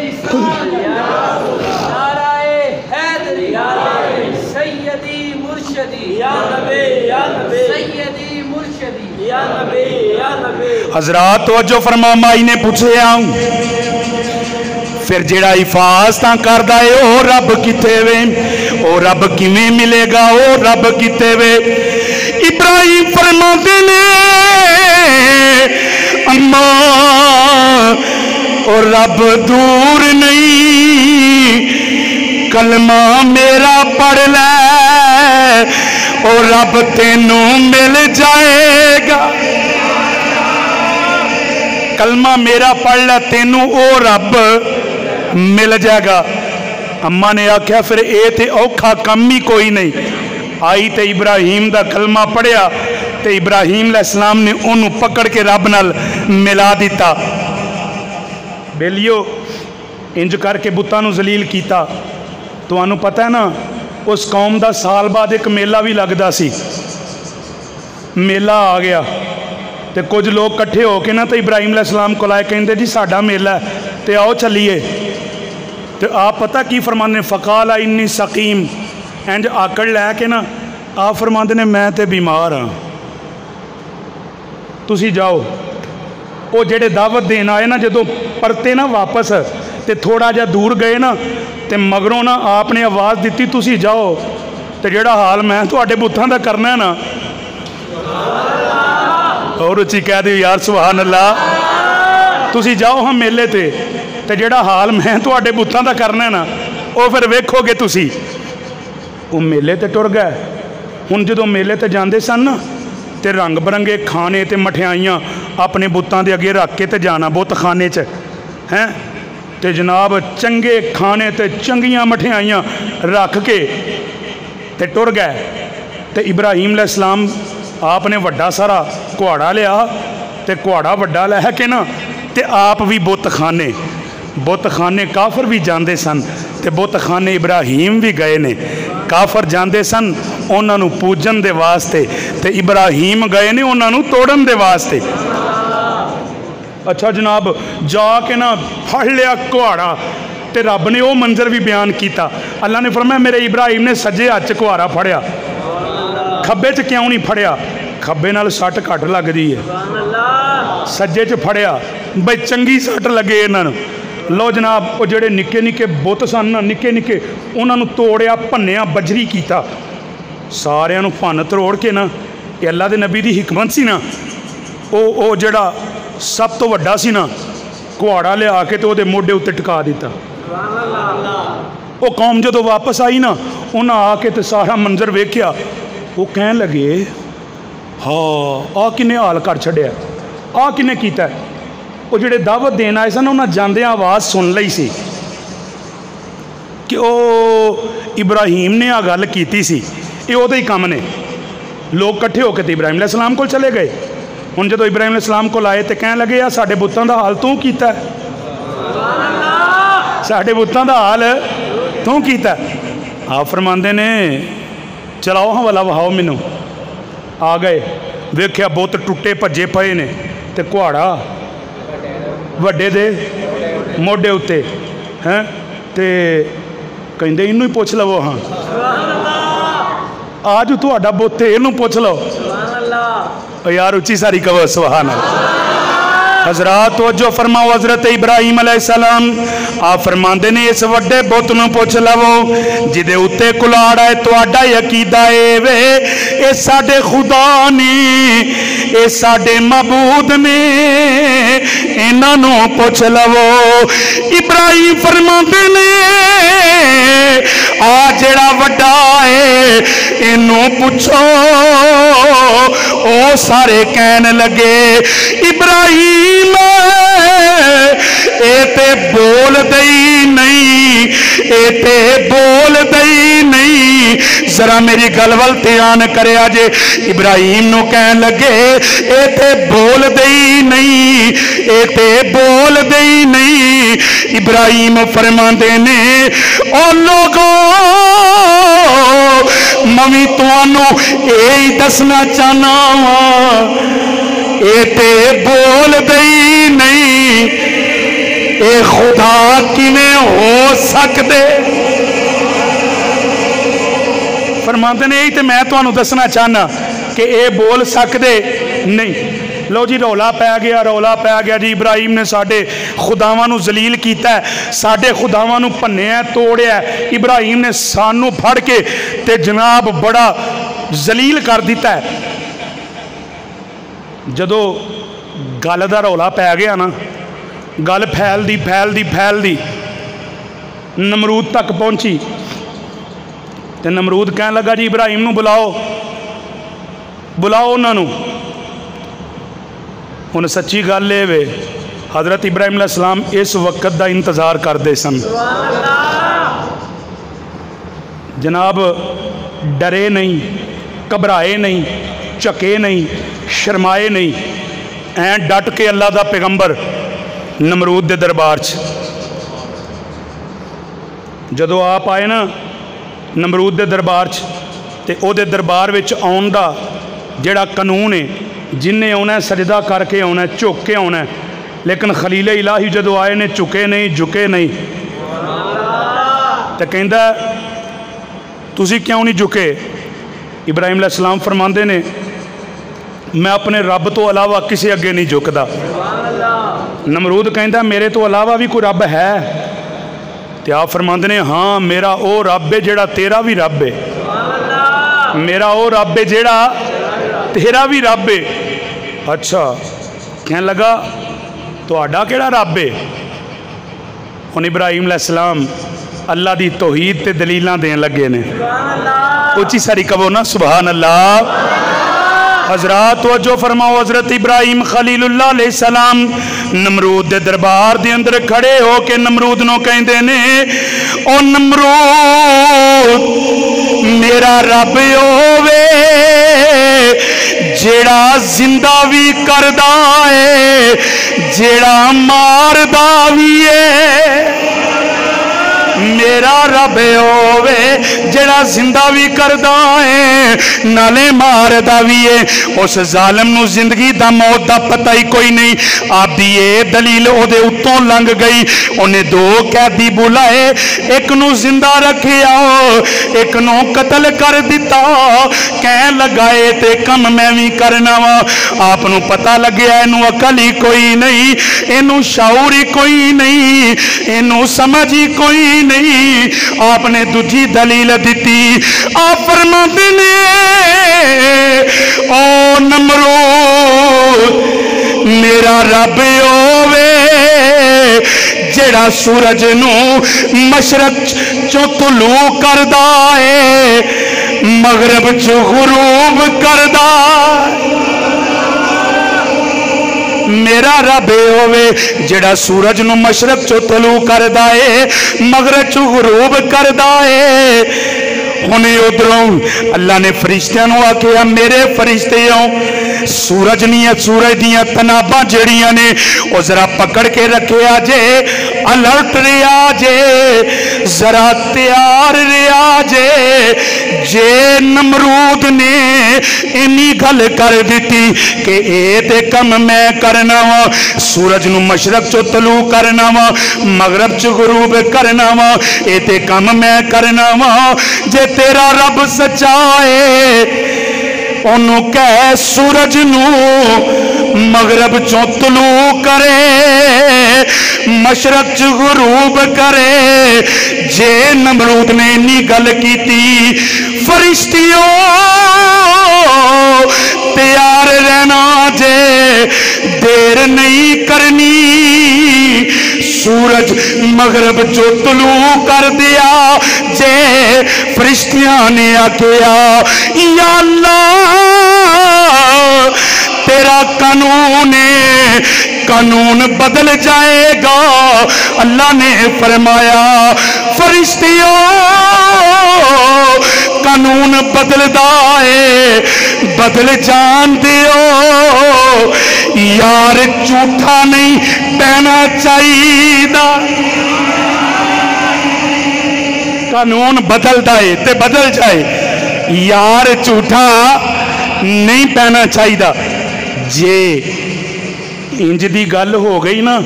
हजरात तवज्जो फरमा माई ने पूछे फिर जेड़ा हिफाजतां करदा है ओ रब किथे वे ओ रब किवें मिलेगा ओ रब किथे वे इब्राहिम फरमाते ने अम्मा ओ रब दूर नहीं कलमा मेरा पढ़ ले ओ रब तेनू मिल जाएगा कलमा मेरा पढ़ ले तेनू ओ रब मिल जाएगा अम्मा ने आख्या फिर ये तो औखा कम ही कोई नहीं आई तो इब्राहिम दा कलमा पढ़िया तो इब्राहिम अलैहिस्सलाम ने उन्होंने पकड़ के रब नाल मिला दिता बेलियो इंज करके बुतां नूं जलील किया तुहानू पता है ना उस कौम का साल बाद एक मेला भी लगता सी मेला आ गया तो कुछ लोग कट्ठे होके ना तो इब्राहिम अलैहिस्सलाम को आए कहते जी साडा मेला है तो आओ चलीए तो आप पता की फरमाने फ़काल इन्नी सकीम इंज आकड़ लैके ना आप फरमाते ने मैं तो बीमार हाँ तुसी जाओ वो जेडे दावत देन आए ना जो परते ना वापस तो थोड़ा जा दूर गए ना तो मगरों ना आपने आवाज़ दी तुसी जाओ तो जेड़ा हाल मैं थोड़े बुत्थां दा करना है ना और उची कह दो यार सुभान अल्लाह तुसी जाओ हम मेले ते तो जेड़ा हाल मैं थोड़े बुत्थां दा करना है ना वो फिर वेखोगे तुसी वो मेले ते टुर गए हुण जो मेले ते जांदे सन ना तो रंग बरंगे खाने ते मठियाइयाँ अपने बुत्तां दे अगे रख के ते जाना बुत खाने च हैं तो जनाब चंगे खाने ते चंगियां मठियाइयाँ रख के ते टुर गए तो इब्राहिम अलैहिस्सलाम आपने वड्डा सारा कुहाड़ा लिया तो कुहाड़ा वड्डा लै के ना तो आप भी बुत खाने काफर भी जाते सन तो बुत खाने इब्राहिम भी गए ने काफर जाते सन उन्होंने पूजन दे वास्ते तो इब्राहिम गए ने उन्होंने तोड़न दे वास्ते अच्छा जनाब जाके ना फड़ लिया कुहाड़ा तो रब ने वो मंजर भी बयान किया अल्लाह ने फरमाया मेरे इब्राहिम ने सज्जे हाथ च कुहाड़ा फड़िया खब्बे च क्यों नहीं फड़िया खब्बे नाल सट घट लगती है सज्जे च फड़िया बई चंगी सट लगे इन्होंने लो जनाब वो जेडे निक्के निक्के बुत सन ना निक्के निक्के उन्होंने तोड़िया भन्निया बजरी किया सारिਆਂ ਨੂੰ भन्न तरोड़ के ना ये अल्लाह के नबी की हिकमत सी ना वो जड़ा सब तो वड्डा सी ना कुहाड़ा लिया के तो वो मोढे उत्ते टिका दिता वो कौम जो वापस आई ना उन्हें आके तो सारा मंजर वेख्या वो कहन लगे हाँ आ किन्ने हाल कर छड़िया आ किन्ने कीता वो जिहड़े दावत देन आए सन उन्हें जांदियां आवाज़ सुन लई सी कि वो इब्राहीम ने आ गल कीती सी, ये उहदे ही काम ने। लोग कट्ठे होकर तो इब्राहीम अलैहिस्सलाम को चले गए। हुण जदों इब्राहीम अलैहिस्सलाम को आए तो कहण लगे आ साडे बुतां दा हाल तूं कीता, साडे बुतां दा हाल तूं कीता। आप फरमांदे ने चलाओ हाँ वाला वहाओ मैनू। आ गए, वेख्या बुत टुटे भज्जे पे ने ते कुहाड़ा वड्डे दे मोढे उत्ते हैं ते कहंदे इनू ही पुछ लवो। हाँ आज तुहाडा बुत इनू पुछ लो यार, उच्ची सारी कहो सुभान अल्लाह। हजरात तवज्जो फरमाओ, हजरत इब्राहीम अलैहिस्सलाम आप फरमाते ने इस वड्डे बुत नूं पुछ लवो जिदे उत्ते कुलाड़ है, तुहाडा अकीदा ए वे ये साडे खुदा ने, ये साडे मबूद ने, इन्हां नूं पुछ लवो। इब्राहीम फरमाते ने आ जिहड़ा वड्डा है इनू पुछो। ओ सारे कहन लगे इब्राहीम ए ते बोल दई नहीं, ए ते बोल दई नहीं, जरा मेरी गल वल ध्यान करया जे। इब्राहीम नू कहन लगे ए ते बोल दई नहीं, ए ते बोल दई नहीं। इब्राहीम फरमांदे ने ओ लोगो मवी तुहानू यही दसना चाहना वा ए ते बोल दई नहीं, ए खुदा किवें हो सकदे। फरमाते ने यही तो मैं तुहानू दसना चाहना कि ये बोल सकदे नहीं। लो जी रौला पै गया, रौला पै गया जी। इब्राहीम ने साडे खुदावां नू जलील कीता है, साडे खुदावां नू भन्निया तोड़िया। इब्राहीम ने सानू फड़ के ते जनाब बड़ा जलील कर दिता है। जदों गल दा रौला पै गया ना, गल फैलदी फैलदी फैलदी नमरूद तक पहुंची ते नमरूद कहन लगा जी इब्राहीम नू बुलाओ, बुलाओ उन्होंने। हुण सच्ची गल ये वे हज़रत इब्राहीम अलैहिस्सलाम इस वक्त का इंतज़ार करते सन। जनाब डरे नहीं, घबराए नहीं, झके नहीं, शर्माए नहीं, ऐं डट के अल्लाह का पैगंबर नमरूद के दरबार च जदों आप आए ना नमरूद के दरबार च, ते ओदे दरबार विच आउण दा जिहड़ा कानून है, जिन्हें आना सजदा करके आना, झुक के आना। लेकिन खलीले इलाही जदों आए ने झुके नहीं, झुके नहीं। तो कहंदा तुसी क्यों नहीं झुके? इब्राहीम अलैहिस्सलाम फरमांदे ने मैं अपने रब तो अलावा किसी अगे नहीं झुकदा। नमरूद कहंदा मेरे तो अलावा भी कोई रब है? तो आप फरमांदे ने हाँ मेरा वो रब है जिहड़ा तेरा भी रब है, मेरा वो रब है जिहड़ा तेरा भी रब है। अच्छा कहने लगा तुहाडा किहड़ा रब है? हुण इब्राहीम अलैहिस्सलाम अल्लाह दी तौहीद ते दलीलां देन लगे ने। उच्ची सारी कहो ना सुभान अल्लाह। हजरात तवज्जो फरमाओ, हजरत इब्राहीम खलीलुल्लाह अलैहिस्सलाम नमरूद दे दरबार दे अंदर खड़े हो के नमरूद नूं कहंदे ने ओ नमरूद मेरा रब होवे जेड़ा जिंदा भी करदा है, जेड़ा मारदा भी है। मेरा रब होवे जेड़ा जिंदा भी करदा है नाले मारदा भी है। उस जालिम नू जिंदगी दा मौत दा पता ही कोई नहीं। आपदी ये दलील ओदे उत्तों लंघ गई। उन्हें दो कैदी बुलाए, एक नू जिंदा रखिया, एक नू कतल कर दिता। कह लगाए ते कम मैं भी करना वा। आप नू पता लग्या इनू अकल ही कोई नहीं, इनू शाऊर ही कोई नहीं, इनू समझ ही कोई नहीं। आपने दूजी दलील दी। आप फरमाते ने ओ नमरूद मेरा रब होवे जेड़ा सूरज नू मशरक चो तुलू करदा है, मगरब चो गुरूब करदा। मेरा रब होवे जेड़ा सूरज नू मशरक चो तलू करदा है मगरब चो गुरूब करदा है। हुणे उधरों अल्लाह ने फरिश्तियां नू आख्या मेरे फरिश्तियों सूरज नहीं सूरज दियां तनाबा जड़ियां ने वो जरा पकड़ के रखिया जे, अलर्ट रहा जे, जरा तैयार रहा जे। जे नमरूद ने इन्नी गल कर दी कि ए ते कम मैं करना वा, सूरज नू मशरक चो तलू करना वा मगरब च गुरूब करना वा, ए ते कम मैं करना वा। जे तेरा रब सच्चा है ओनू कह सूरज नू मगरब चो तलू करे मशरक च गुरूब करे। जे नमरूद ने इन्नी गल कीती फरिश्तियों तैयार रहना जे, देर नहीं करनी। सूरज मगरब चो तलू कर दिया जे, फरिश्तियां ने आख्या या अल्लाह तेरा कानून है, कानून बदल जाएगा। अल्लाह ने फरमाया फरिश्तियों कानून बदलदा है, बदल जान दियो यार, झूठा नहीं पहना चाहिए। कानून बदलता है ते बदल जाए, यार झूठा नहीं पहना चाहिए। जे इंज दी गल हो गई ना,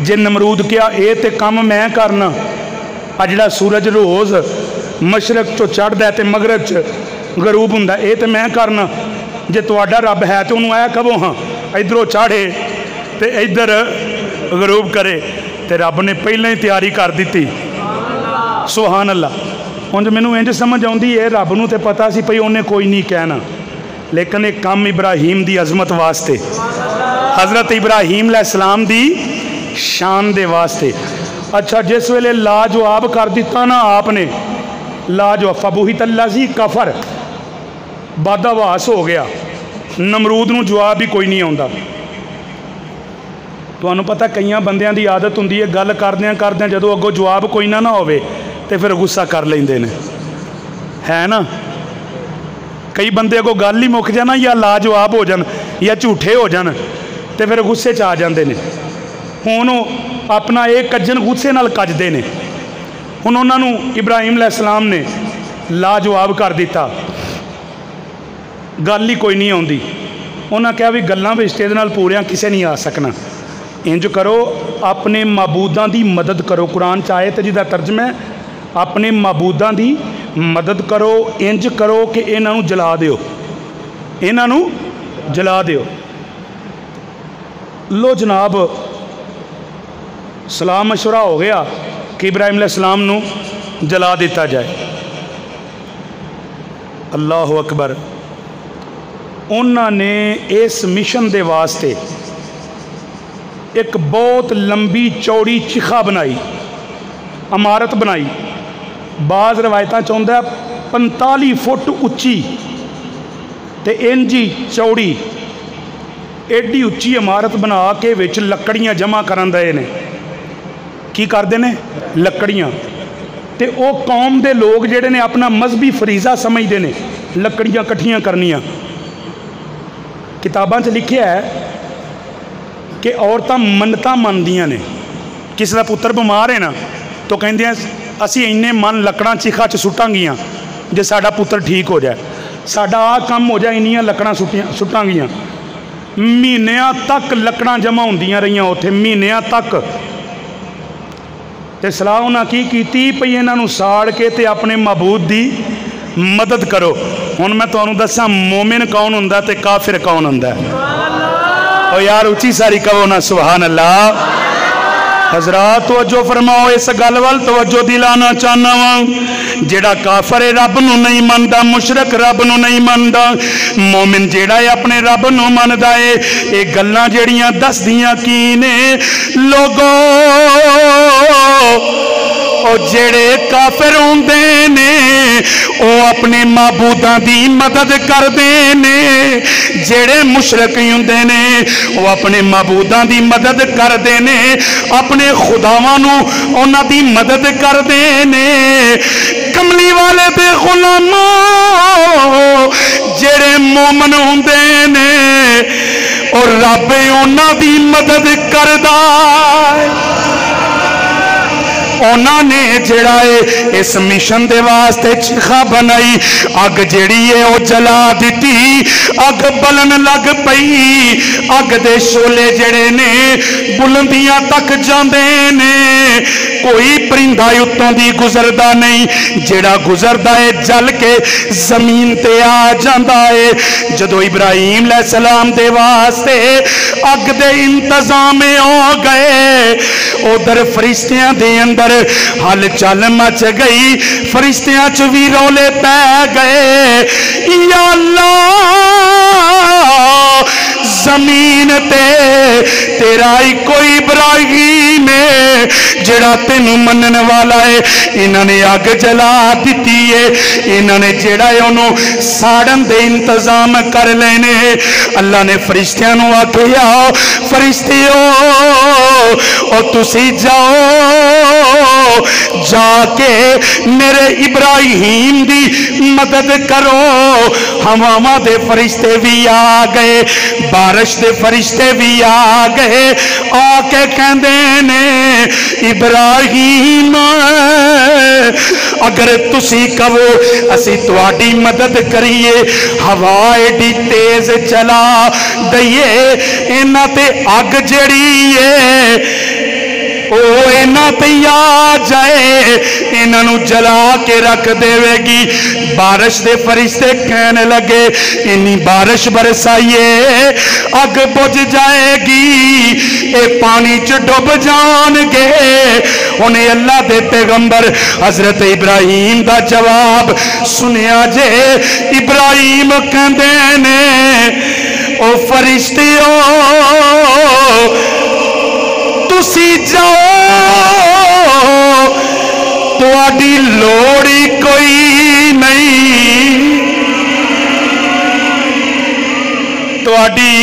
जे नमरूद क्या ये तो काम मैं करना, आ जिहड़ा सूरज रोज़ मशरक चो चढ़दा ते मगरब च गरूब हुंदा ये तो मैं करना। जे तुहाडा रब है तो उन्होंने आया कहो हाँ इधरों चाढ़े तो इधर गरूब करे, तो रब ने पहले ही तैयारी कर दी। सुभान अल्लाह। उंज मैनू इंज समझ आउंदी है रब नूं ते पता सी भई उन्हें कोई नहीं कहना, लेकिन एक काम इब्राहीम दी अजमत वास्ते, हज़रत इब्राहीम अलैहिस्सलाम दी शान दे वास्ते। अच्छा जिस वेले लाजवाब कर दिता ना आपने, लाजवाब फबुहित अल्लज़ी कफर, बादावास हो गया, नमरूद नूं जवाब भी कोई नहीं आउंदा। तुहानूं पता कई बंदियां दी आदत हुंदी है गल करदियां करदियां जदों अगों जवाब कोई ना होवे तो फिर गुस्सा कर लेंदे ने, है ना। कई बंदे अगों गल ही मुक जाना या लाजवाब हो जान या झूठे हो जान तो फिर गुस्से च आ जाते हैं। हुण अपना एक कज्जन गुस्से नाल कजदे ने। हुण उन्होंने इब्राहीम अलैहिस्सलाम ने लाजवाब कर दिता, गल ही कोई नहीं आती। उन्हें कहा भी गल्लां विच इहदे नाल पूरियां किसे नहीं आ सकना। इंज करो अपने मबूदां की मदद करो, कुरान च आयत जिहदा तर्जमा है अपने मबूदां की मदद करो, इंज करो कि इन्हां नूं जला दिओ, इन्हां नूं जला दिओ। लो जनाब सलाह मशवरा हो गया कि इब्राहीम अलैहिस्सलाम नूं जला दिता जाए। अल्लाह अकबर। उन्होंने इस मिशन दे वास्ते एक बहुत लंबी चौड़ी चिखा बनाई, इमारत बनाई। बाज़ रवायतां चाहुंदा 45 फुट उच्ची ते इंजी चौड़ी एडी उच्ची इमारत बना के विच लकड़ियां जमा करन दे ने। की करते हैं? लकड़ियां। ते वो कौम दे लोग जिहड़े ने अपना मजहबी फरीज़ा समझते हैं लकड़ियां कट्ठियां करनियां। किताबां च लिखिया है कि औरतां मन्नतां मनदियां ने, किसी का पुत्र बीमार है ना तो कहंदे असी इन्ने मन लकड़ां चिखा च सुटांगियां जे साडा पुत्र ठीक हो जाए, साडा आ काम हो जाए, इन्नियां लकड़ां सुटांगियां। महीनों तक लकड़ां जमा होंदियां रहियां उत्थे, महीनों तक। ते सलाह उन्हां की कीती भई इन्हां नूं साड़ के ते अपने महबूद दी मदद करो। हुण मैं तुहानूं दस्सां मोमिन कौन हुंदा ते काफिर कौन हुंदा। ओ यार उच्ची सारी कहो ना सुभान अल्लाह। हजरात तवज्जो फरमाओ, इस गल वल तवज्जो दिलाना चाहना वा। जेड़ा काफर है रब नूं नहीं मनदा, मुशरक रब नूं नहीं मनदा, मोमिन जेड़ा है अपने रब नूं मनदा है। ये गल्लां जेड़ियां दसदियां की ने लोगो ओ जेड़े काफिर होंदे ने ओ अपने माबूदां दी मदद करदे ने, जेड़े मुशरक होंदे ने ओ अपने माबूदां दी मदद करदे ने, अपने खुदावां नूं उन्हां दी मदद करदे ने। कमली वाले दे गुलामों जेड़े मोमन होंदे ने और रब उन्हां दी मदद करदा है। उन्होंने जड़ा है इस मिशन दे वास्ते चिखा बनाई, अग जड़ी है वो जला दी, अग बलन लग पई। अग दे शोले जड़े ने बुलंदियां तक जांदे ने, कोई परिंदा उत्तों दी गुजरदा नहीं, जेड़ा गुजरदा है जल के जमीन ते आ जांदा है। जदों इब्राहिम अलैहिस्सलाम दे वास्ते अग दे इंतजाम हो गए, उधर फरिश्तियां दे अंदर हल चल मच गई, फरिश्तियां च भी रौले पै गए। या अल्लाह जमीन ते तेरा ही कोई इब्राहिम है जेड़ा तेनू मनन वाला है। इन्होंने अग जला दी है, इन्होंने जेड़ा है उन्होंने साड़न दे इंतजाम कर लेने। अल्लाह ने फरिश्तियां नू आखिया, फरिश्तियों ओ तुसी जाओ, जाके मेरे इब्राहिम दी मदद करो। हवावां दे फरिश्ते भी आ गए, बारिश दे फरिश्ते भी आ गए, आके कहंदे ने इब्राहिम अगर तुसी कहो असी तुहाडी मदद करिए, हवा एडी तेज चला दईए, इन्हां ते अग जड़ी है ओ इन्हां ते आ जाए, इन्हां जला के रख देवेगी। बारिश दे फरिश्ते कहने लगे इन्नी बारिश बरसाइए अग बुझ जाएगी, ये पानी च डुब जाणगे। उन्हें अल्लाह दे पैगंबर हजरत इब्राहिम दा जवाब सुनिया जे। इब्राहिम कहंदे ने ओ फरिश्तियों तुसी जाओ, तुहाडी लोड़ ही कोई नहीं, तुहाडी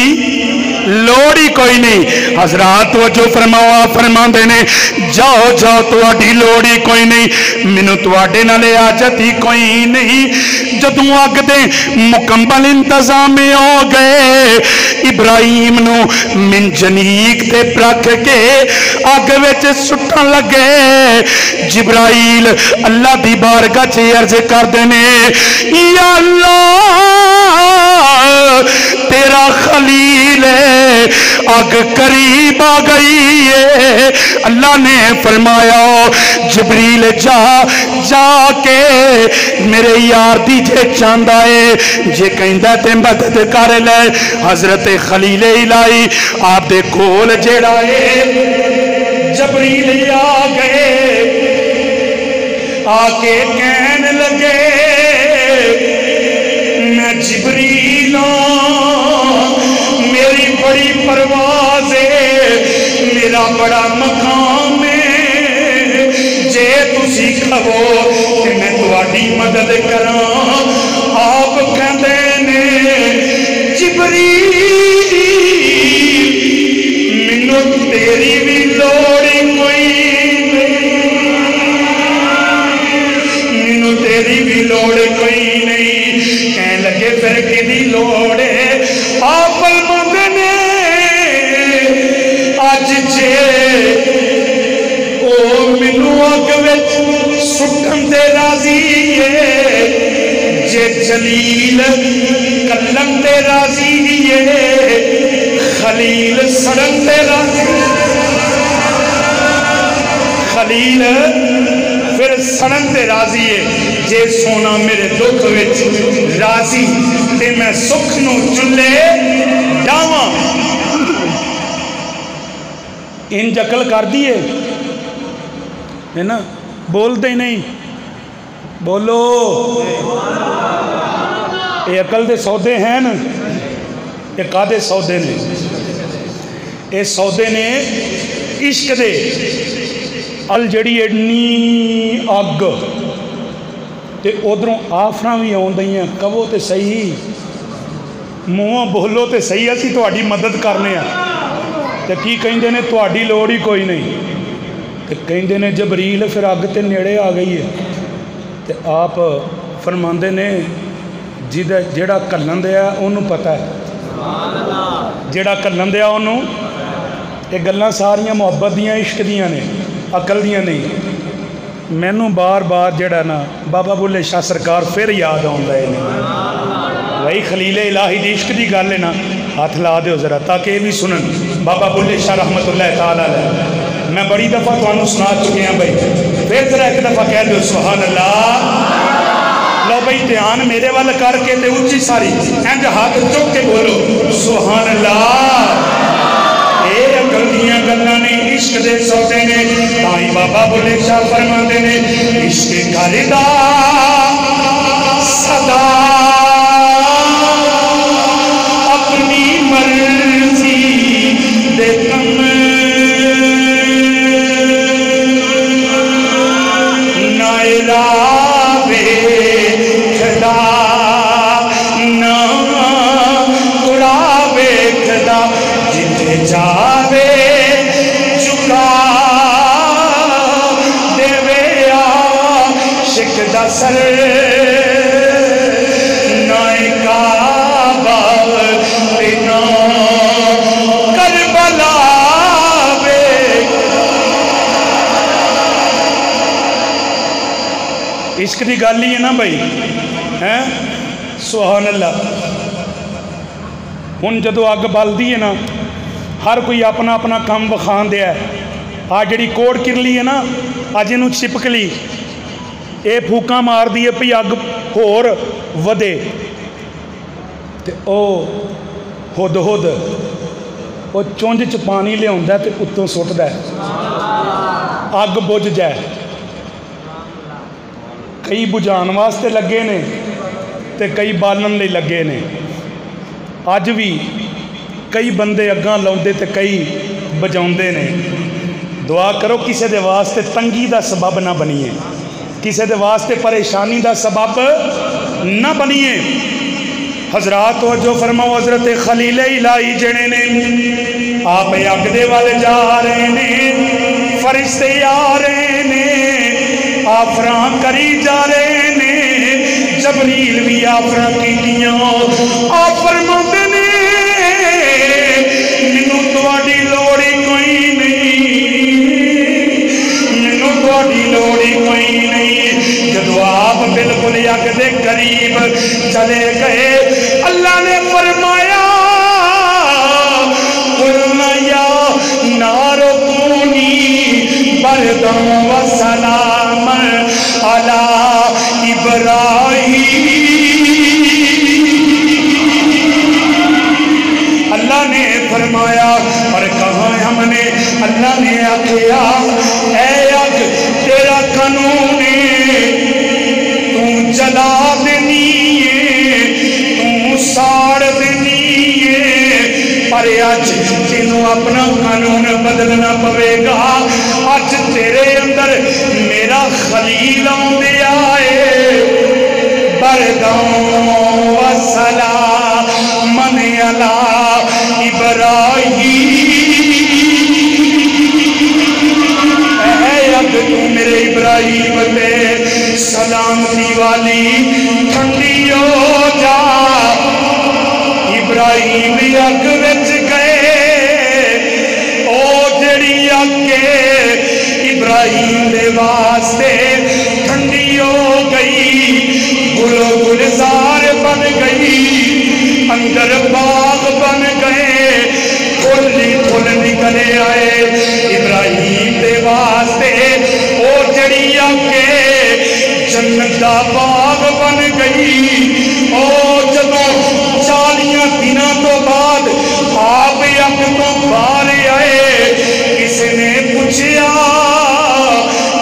लोड़ ही कोई नहीं। हजरात वजो फरमाओ, फरमाते ने जाओ जाओ तुहाडी लोड़ ही कोई नहीं, मैनू तुहाडे नाल आजत ही कोई नहीं। जदों अग दे मुकम्मल इंतजाम हो गए, इब्राहिम नू मिनजनीक ते रख के अग विच सुट्टन लगे। जिब्राइल अल्लाह दी बारगाह च अर्ज करदे ने, या अल्लाह तेरा खलील है, अग करीब आ गई है। अल्लाह ने फरमाया जिब्रील जा जाके मेरे यार दी जे चाहता है, जे कहता ते मदद कर ले। हजरत खलील इलाही आप दे कोल जेड़ा है जिब्रील आ गए, आके कहने लगे मैं जिब्रील मेरी बड़ी परवाज़ है, मेरा बड़ा मकाम है, जे तुसी कहो कि मैं तुहाडी मदद करा। आप कहते ने जिब्रील मैनू तेरी भी लोड़ कोई नहीं, मैनू तेरी भी लोड़ कोई नहीं। कह लगे फिर किहदी लोड़ है? आप ने अज जे ओ मैनू अग विच सुटन ते राजी है, जे जलील कल्लन ते राजी है, खलील सड़न ते राजी, खलील फिर सड़न ते राजी है। जे सोना मेरे दुख विच राजी ते मैं सुख नू चुले डावां। इंज अकल कर दी है ना, बोलते ही नहीं, बोलो ये अकल के सौदे हैं न, ये कादे सौदे ने? ये सौदे ने इश्क दे, अल जड़ी एडनी अग ते उधरों आफर भी आउंदियां, कहो तो सही, मूँहों बोलो तो सही, असी तुहाडी मदद करने तो की कहिंदे ने तुहाडी लोड़ ही कोई नहीं। तो कहिंदे ने जबरील फिर अग ते नेड़े आ गई है। तो आप फरमाते ने जिहड़ा घल्लन दिया उन्होंने पता है, जिहड़ा घल्लन दिया उन्होंने। ये गल्लां सारियां मुहब्बत दियां, इश्क दियां ने, अकल दियां नहीं। मैनू बार बार जड़ा ना बाबा बुल्ले शाह सरकार फिर याद आउंदा है भाई खलीले इलाही दी इश्क दी गल है ना, हाथ ला दो जरा ताकि ये भी सुनन। बाबा बुल्ले शाह रहमतुल्लाह ताला अलैह मैं बड़ी दफ़ा तुहानू सुना चुके हैं भाई, फिर जरा एक दफ़ा कह दो सुभान अल्लाह। लो भाई ध्यान मेरे वाल करके ते उच्ची सारी इंज हाथ चुक के बोलो सुभान अल्लाह। ये अकल दियां गल्लां ने, इश्क दे सौदे ने। ताई बाबा बुल्ले शाह फरमाते ने इश्क करदा सदा अपनी मर्जी दे कम, ना इलावे खदा ना कुड़ावे खदा, जिथे जावे चुका देवे आशिक दा सर, ना काबा ते ना करबला वे। इश्क दी गल ही है ना भाई, हैं सुभान अल्लाह। हुण जदों अग बलदी है ना, हर कोई अपना अपना काम विखाण दिया। आ जिहड़ी कोड़ किरली है ना, अज इनू छिपकली ये फूकां मारदी है भी अग होर वधे, ते ओ हुद हुद वो चुंझ च पानी लियाउंदा ते उत्तों सुट्टदा अग बुझ जाए। कई बुझाण वास्ते लगे ने ते कई बालन लई लगे ने। अज भी कई बंदे अग्गां लाउंदे ते कई बजाउंदे ने। दुआ करो किसी दे वास्ते तंगी दा सबब ना बनीए, किसी दे वास्ते परेशानी दा सबब ना बनीए। हजरात तवज्जो फरमाओ, हजरत खलील इलाही जड़े ने आप अग दे वाल जा रहे ने, फरिश्ते आ रहे ने, आफरां करी जा रहे ने, जबरील भी आफरां कीतियां। आप फरमाते ने मैनू तुहाडी लोड़ ही कोई नहीं, मैनू तुहाडी लोड़ ही कोई नहीं। जदों आप बिल्कुल अग दे करीब चले गए, अल्लाह ने फरमाया कुलना या नारो कूनी बरदम व सलाम अला इब्राहीम। अल्लाह ने फरमाया और कहा हमने, अल्लाह ने आखिया ऐ अग तेरा कानून है, तू जला देनी है, तू साड़ देनी है, पर अज तेनों अपना कानून बदलना पवेगा। अज तेरे अंदर मेरा खलील आउंदे आए, बरदम व सलाम अला इब्राहीम। अग तू मेरे इब्राहीम ते सलामती वाली ठंडी हो जा। इब्राहीम अग विच गए, ओ जड़ी अग इब्राहीम दे वास्ते ठंडी हो गई, गुलो गुलजार बन गई, अंदर बाग बन गए, फुल ही फुल निकले आए इब्राहीम दे वास्ते। ओ जड़ी अगे जन्नत दा बाग बन गई। ओ जदों 40 दिनों तो बाद आप अग तो बाहर आए, किसी ने पूछा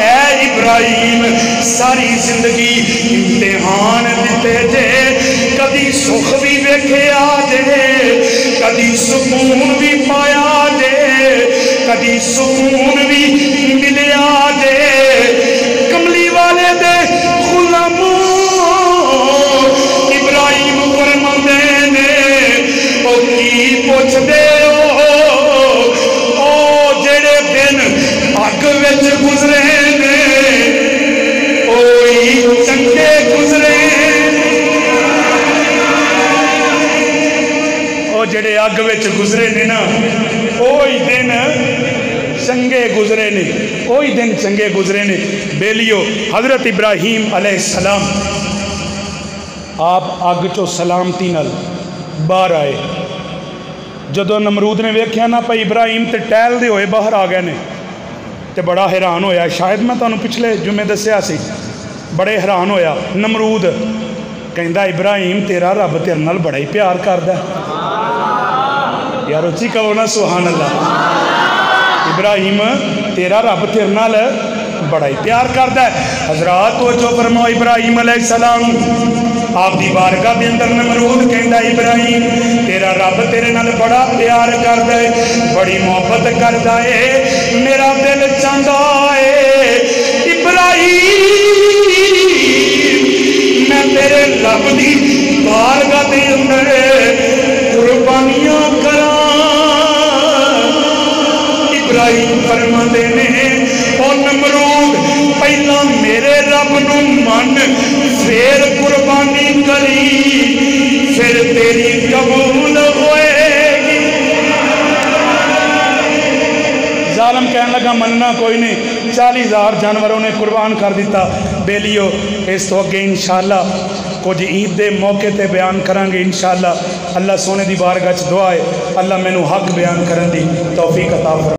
ऐ इब्राहीम सारी जिंदगी इम्तिहान दिते जे, कदी सुख भी वेखिया जे, कदी सुकून भी पाया जे, कदी सुकून भी मिलिया जे, सलाम इब्राहिम फरमाते ने ओ की पुछदे ओ जेड़े दिन अग विच गुजरे ने ओही चंगे गुजरे ओ जेड़े अग विच गुजरे ने ना ओही दिन चंगे गुजरे ने ओही दिन चंगे गुजरे ने। बेलियो हजरत इब्राहिम अलैहिस्सलाम आप अग चो सलामती नाल बाहर आए। जदों नमरूद ने वेख्या ना भाई इब्राहिम तो टहलते हुए बाहर आ गए ने तो बड़ा हैरान होया। शायद मैं तुहानूं पिछले जुमे दस्सिया सी, बड़े हैरान होया। नमरूद कहंदा इब्राहिम तेरा रब तेरे नाल बड़ा ही प्यार करदा। यार उच्ची कहो ना सुभान अल्लाह। इब्राहिम तेरा रब तेरे नाल बड़ा ही प्यार करदा है। हजरात तवज्जो फरमाओ इब्राहिम अलैहिस्सलाम आप दी बारगाह दे अंदर नमरूद कहंदा इब्राहिम तेरा रब तेरे नाल बड़ा प्यार करदा है, बड़ी मोहब्बत करदा है, मेरा दिल चाहंदा है इब्राहिम मैं तेरे रब दी बारगाह दे अंदर कुर्बानियां करा। इब्राहिम फरमाते ने ओ नमरूद पहला मेरे रब नूं मन फिर कुर्बानी करी फिर तेरी कबूल होएगी। जालिम कहने लगा मनना कोई नहीं, 40,000 जानवरों ने कुर्बान कर दिता। बेलियो इस तो अगे इंशाअल्लाह कुछ ईद के मौके पर बयान करांगे इंशाअल्लाह। अल्लाह सोने की बारगाह च दुआ है अल्लाह मैनू हक बयान करने की तौफीक अता फरमाए।